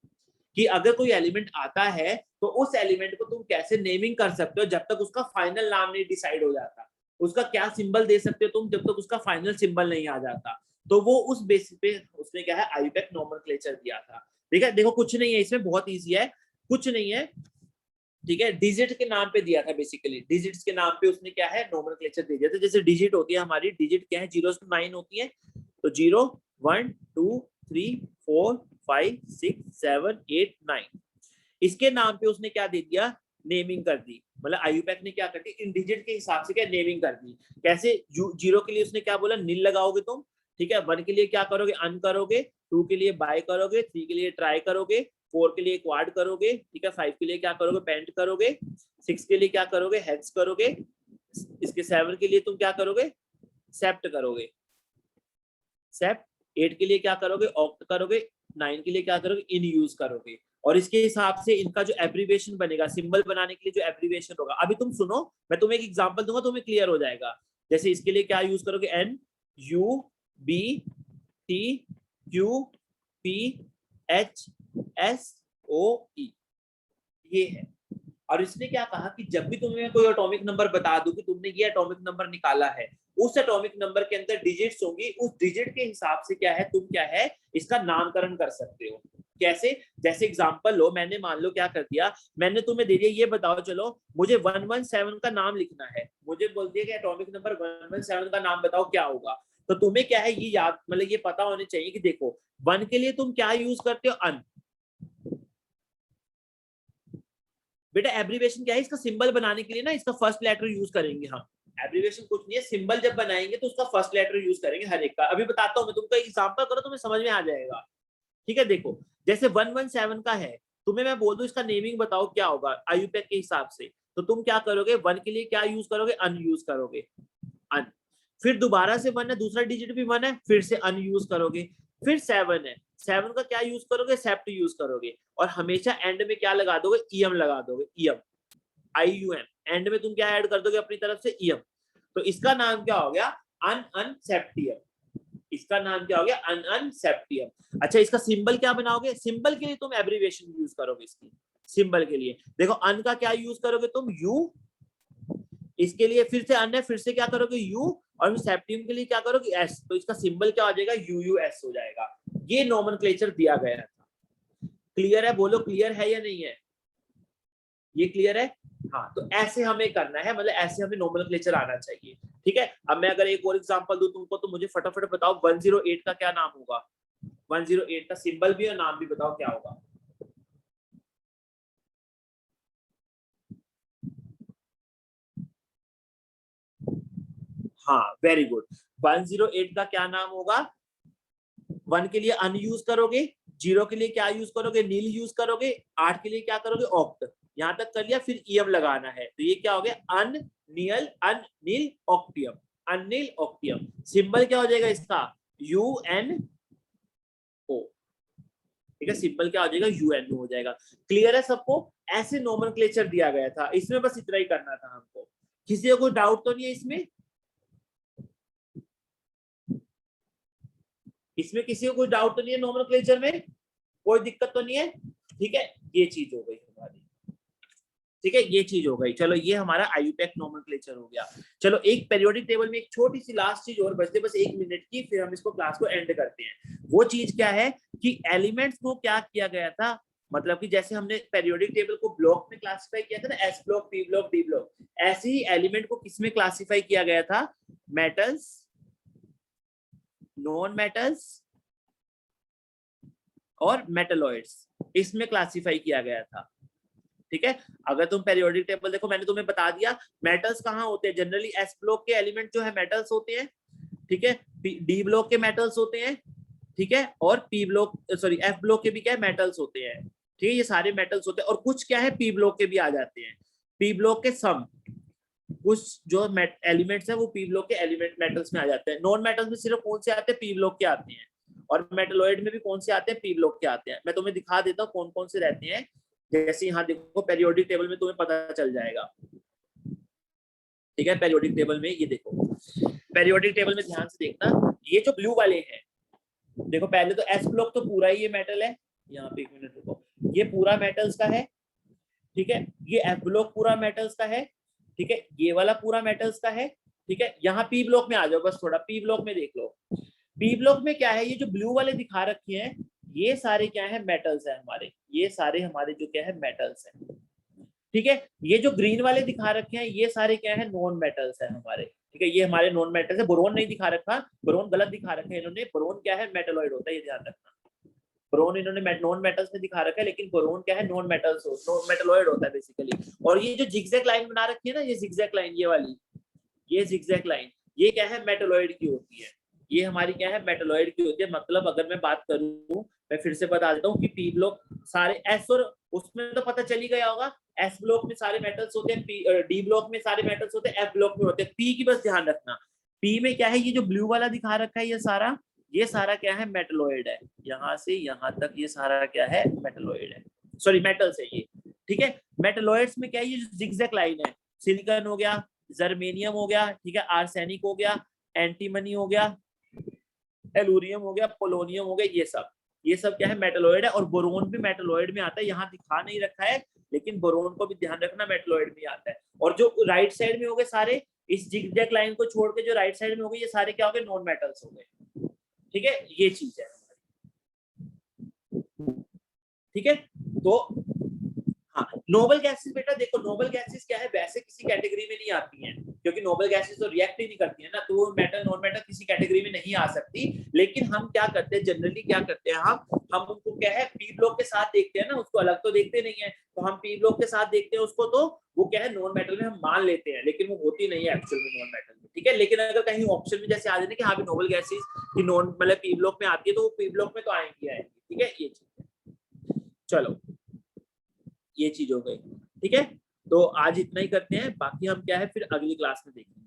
कि अगर कोई एलिमेंट आता है तो उस एलिमेंट को तुम कैसे नेमिंग कर सकते हो जब तक उसका फाइनल नाम नहीं डिसाइड हो जाता, उसका क्या सिंबल दे सकते हो तुम जब तक उसका फाइनल सिंबल नहीं आ जाता। तो वो उस बेसिस पे उसने क्या है आईयूपैक नोमेनक्लेचर दिया था। ठीक है, देखो कुछ नहीं है इसमें, बहुत ईजी है, कुछ नहीं है। ठीक है, डिजिट के नाम पे दिया था, बेसिकली डिजिट्स के नाम पे उसने क्या है नोमेनक्लेचर दे दिया था। जैसे डिजिट होती है हमारी, डिजिट क्या है, 0 से 9 होती है, तो 0 1 2 3 4 5 6 7 8 9, इसके नाम पे उसने क्या दे दिया, नेमिंग कर दी। मतलब आईयूपैक ने क्या कर दी, इन डिजिट के हिसाब से क्या नेमिंग कर दी। कैसे, 0 के लिए उसने क्या बोला, नील लगाओगे तुम। ठीक है, 1 के लिए क्या करोगे, अन करोगे, 2 के लिए बाय करोगे, 3 के लिए ट्राई करोगे, 4 के लिए क्वाड करोगे, ठीक है, 5 के लिए क्या करोगे, पेंट करोगे, 6 के लिए क्या करोगे, हेक्स करोगे, इसके 7 के लिए तुम क्या करोगे, सेप्ट करोगे, सेप्ट, 8 के लिए क्या करोगे, ऑक्ट करोगे, 9 के लिए क्या करोगे, इन यूज करोगे। और इसके हिसाब से इनका जो एब्रीविएशन बनेगा, सिंबल बनाने के लिए जो एब्रीविएशन होगा, अभी तुम सुनो, मैं तुम्हें एक एग्जांपल दूंगा, तुम्हें क्लियर हो जाएगा। जैसे इसके लिए क्या यूज करोगे, N U B T Q P H S O E, ये है। और इसने क्या कहा कि जब भी तुम्हें कोई एटॉमिक नंबर बता दूं कि तुमने ये एटॉमिक नंबर निकाला है, उस एटॉमिक नंबर के अंदर डिजिट्स होंगी, उस डिजिट के हिसाब से क्या है, तुम क्या है इसका नामकरण कर सकते हो। कैसे, जैसे एग्जांपल लो, मैंने मान लो क्या कर दिया, मैंने तुम्हें दे दिया, ये बताओ चलो मुझे 117 का नाम लिखना है, मुझे बोल दिया कि एटॉमिक नंबर 117 का नाम बताओ क्या होगा। तो तुम्हें क्या है ये याद, मतलब ये पता होनी चाहिए कि देखो 1 के लिए तुम क्या यूज करते हो, अन। बेटा एब्रीविएशन क्या है, इसका सिंबल बनाने के लिए ना इसका फर्स्ट लेटर यूज करेंगे हम। एब्रीविएशन कुछ नहीं है, सिंबल जब बनाएंगे तो उसका फर्स्ट लेटर यूज करेंगे हर एक का। अभी बताता हूँ मैं तुमको, एक एग्जांपल करो तुम्हें समझ में आ जाएगा। ठीक है, देखो जैसे 117 का है, तुम्हें मैं बोल दूं इसका नेमिंग बताओ क्या होगा आईयूपैक के हिसाब से, तो तुम क्या करोगे, 1 के लिए क्या यूज करोगे, अन यूज करोगे, अन। फिर दोबारा से 1 है, दूसरा डिजिट भी 1 है, फिर से अन यूज करोगे। फिर 7 है, 7 का क्या यूज करोगे, सेप्ट यूज करोगे। और हमेशा एंड में क्या लगा दोगे, ईएम लगा दोगे, ईएम, IUM, एंड में तुम क्या ऐड कर दोगे अपनी तरफ से, ईएम। तो इसका नाम क्या हो गया, अन अनसेप्टियम। इसका नाम क्या हो गया, अन अनसेप्टियम। अच्छा, इसका सिंबल क्या बनाओगे, सिंबल के लिए तुम एब्रीविएशन यूज करोगे इसकी, सिंबल के लिए देखो अन का क्या यूज करोगे तुम, यू, इसके लिए फिर से अन है, फिर से क्या करोगे यू, और सेप्टियम के लिए क्या करोगे एस, तो इसका सिंबल क्या हो जाएगा, UUS हो जाएगा। ये नोमेनक्लेचर दिया गया था। क्लियर है, बोलो क्लियर है या नहीं है, ये क्लियर है। हाँ, तो ऐसे हमें करना है, मतलब ऐसे हमें नोमेनक्लेचर आना चाहिए। ठीक है, अब मैं अगर एक और एग्जांपल दूं तुमको, तो मुझे फटाफट बताओ 108 का क्या नाम होगा, 108 का सिंबल भी और नाम भी बताओ क्या होगा। हाँ वेरी गुड, 108 का क्या नाम होगा, 1 के लिए अन यूज करोगे, 0 के लिए क्या यूज करोगे, नील यूज करोगे, 8 के लिए क्या करोगे, ऑक्ट। यहां तक कर लिया, फिर ईएम लगाना है, तो ये क्या हो गया, अन नियल अन नील ऑक्टियम, अनिल ऑक्टियम। सिंबल क्या हो जाएगा इसका, UNO। ठीक है, सिंबल क्या हो जाएगा, UNO हो जाएगा। क्लियर है सबको, ऐसे नोमेनक्लेचर दिया गया था, इसमें बस इतना ही करना था हमको। किसी को कोई डाउट तो नहीं है इसमें, इसमें किसी को कोई डाउट तो नहीं है, नोमेनक्लेचर में कोई दिक्कत तो नहीं है। ठीक है, ये चीज हो गई हमारी। ठीक है, ये चीज हो गई। चलो ये हमारा आईयूपैक नोमेनक्लेचर हो गया। चलो एक पीरियोडिक टेबल में एक छोटी सी लास्ट चीज और बचते, बस 1 मिनट की, फिर हम इसको क्लास को एंड करते हैं। वो चीज क्या है कि एलिमेंट्स को क्या किया गया था, मतलब कि जैसे हमने पीरियोडिक टेबल को ब्लॉक में क्लासिफाई किया था ना, S block, P block, D block, ऐसे ही एलिमेंट को किसमें क्लासिफाई किया गया था, मेटल्स, नॉन मेटल्स और मेटलॉइड्स, इसमें क्लासिफाई किया गया था। ठीक है, अगर तुम पेरियोडिक टेबल देखो, मैंने तुम्हें बता दिया मेटल्स कहाँ होते हैं, जनरली एस ब्लॉक के एलिमेंट जो है मेटल्स होते हैं। ठीक है, डी ब्लॉक के मेटल्स होते हैं। ठीक है, और P block, sorry F block के भी क्या है, मेटल्स होते हैं। ठीक है, ये सारे मेटल्स होते हैं, और कुछ क्या है पी ब्लॉक के भी आ जाते हैं। पी ब्लॉक के सम कुछ जो एलिमेंट्स है वो पी ब्लॉक के एलिमेंट मेटल्स में आ जाते हैं। नॉन मेटल्स में सिर्फ कौन से आते हैं, पी ब्लॉक के आते हैं। और मेटलॉइड में भी कौन से आते हैं, पी ब्लॉक के आते हैं। मैं तुम्हें दिखा देता हूँ कौन कौन से रहते हैं। जैसे यहाँ देखो पेरियोडिक टेबल में तुम्हें पता चल जाएगा, ठीक है। पेरियोडिक टेबल में ये देखो, पेरियोडिक टेबल में ध्यान से देखना, ये जो ब्लू वाले हैं, देखो पहले तो एस ब्लॉक तो पूरा ही ये मेटल है, यहाँ पे एक मिनट रुको, ये पूरा मेटल्स का है, ठीक है। ये एफ ब्लॉक पूरा मेटल्स का है, ठीक है। ये वाला पूरा मेटल्स का है, ठीक है। यहाँ पी ब्लॉक में आ जाओ, बस थोड़ा पी ब्लॉक में देख लो। पी ब्लॉक में क्या है, ये जो ब्लू वाले दिखा रखे हैं ये सारे क्या है, मेटल्स है हमारे, ये सारे हमारे जो क्या है मेटल्स है, ठीक है। ये जो ग्रीन वाले दिखा रखे हैं ये सारे क्या है, नॉन मेटल्स है हमारे, ठीक है। ये हमारे नॉन मेटल्स है। बोरोन नहीं दिखा रखा, बोरोन गलत दिखा रखे हैं इन्होंने, बोरोन क्या है, मेटलॉइड होता है, ये ध्यान रखना। बोरोन इन्होंने नॉन मेटल्स में दिखा रखा है, लेकिन बोरोन क्या है, नॉन मेटल्स, नॉन मेटलॉइड होता है बेसिकली। और ये जो जिगजैग लाइन बना रखी है ना, ये जिगजैग लाइन, ये वाली, ये जिगजैग लाइन, ये क्या है, मेटलॉइड की होती है, ये हमारी क्या है, मेटलॉइड की होती है। मतलब अगर मैं बात करूं, मैं फिर से बता देता हूँ कि पी ब्लॉक सारे एस, और उसमें तो पता चल ही गया होगा, एस ब्लॉक में सारे मेटल्स होते हैं, डी ब्लॉक में सारे मेटल्स होते हैं, एफ ब्लॉक में होते हैं। पी की बस ध्यान रखना, पी में क्या है, ये जो ब्लू वाला दिखा रखा है ये सारा क्या है, मेटलॉइड है। यहाँ से यहाँ तक ये सारा क्या है, मेटलॉइड है, सॉरी मेटल्स है ये, ठीक है। मेटलॉइड्स में क्या है, ये जो जिगजैग लाइन है, सिलिकॉन हो गया, जर्मेनियम हो गया, ठीक है, आर्सेनिक हो गया, एंटीमनी हो गया, टेलुरियम हो गया, पोलोनियम हो गया, ये सब क्या है, मेटलॉइड है। और बोरोन भी मेटलॉइड में आता है, यहाँ दिखा नहीं रखा है, लेकिन बोरोन को भी ध्यान रखना, मेटलॉइड में आता है। और जो राइट साइड में हो गए सारे, इस जिगजैग लाइन को छोड़ के जो राइट साइड में हो गए, ये सारे क्या हो गए, नॉन मेटल्स हो गए, ठीक है। ये चीज है, ठीक है। तो हाँ, नोबल गैसेस बेटा देखो, नोबल गैसेस क्या है, वैसे किसी कैटेगरी में नहीं आती हैं, क्योंकि नोबल गैसेस तो रिएक्ट ही नहीं करती है ना, तो वो मेटल नॉन मेटल किसी कैटेगरी में नहीं आ सकती। लेकिन हम क्या करते हैं, जनरली क्या करते हैं, हम उनको क्या है, पी ब्लॉक के साथ देखते हैं ना, उसको अलग तो देखते नहीं है, तो हम पी ब्लॉक के साथ देखते हैं उसको, तो वो क्या है, नॉन मेटल में हम मान लेते हैं, लेकिन वो होती नहीं है एक्चुअल में नॉन मेटल में, ठीक है। लेकिन अगर कहीं ऑप्शन में जैसे आ जाए कि हाँ भी नोबल गैसेस की नॉन मतलब पी ब्लॉक में आती है, तो वो पी ब्लॉक में तो आएंगी, ठीक है। ये चीज, चलो ये चीज हो गई, ठीक है। तो आज इतना ही करते हैं, बाकी हम क्या है फिर अगली क्लास में देखेंगे।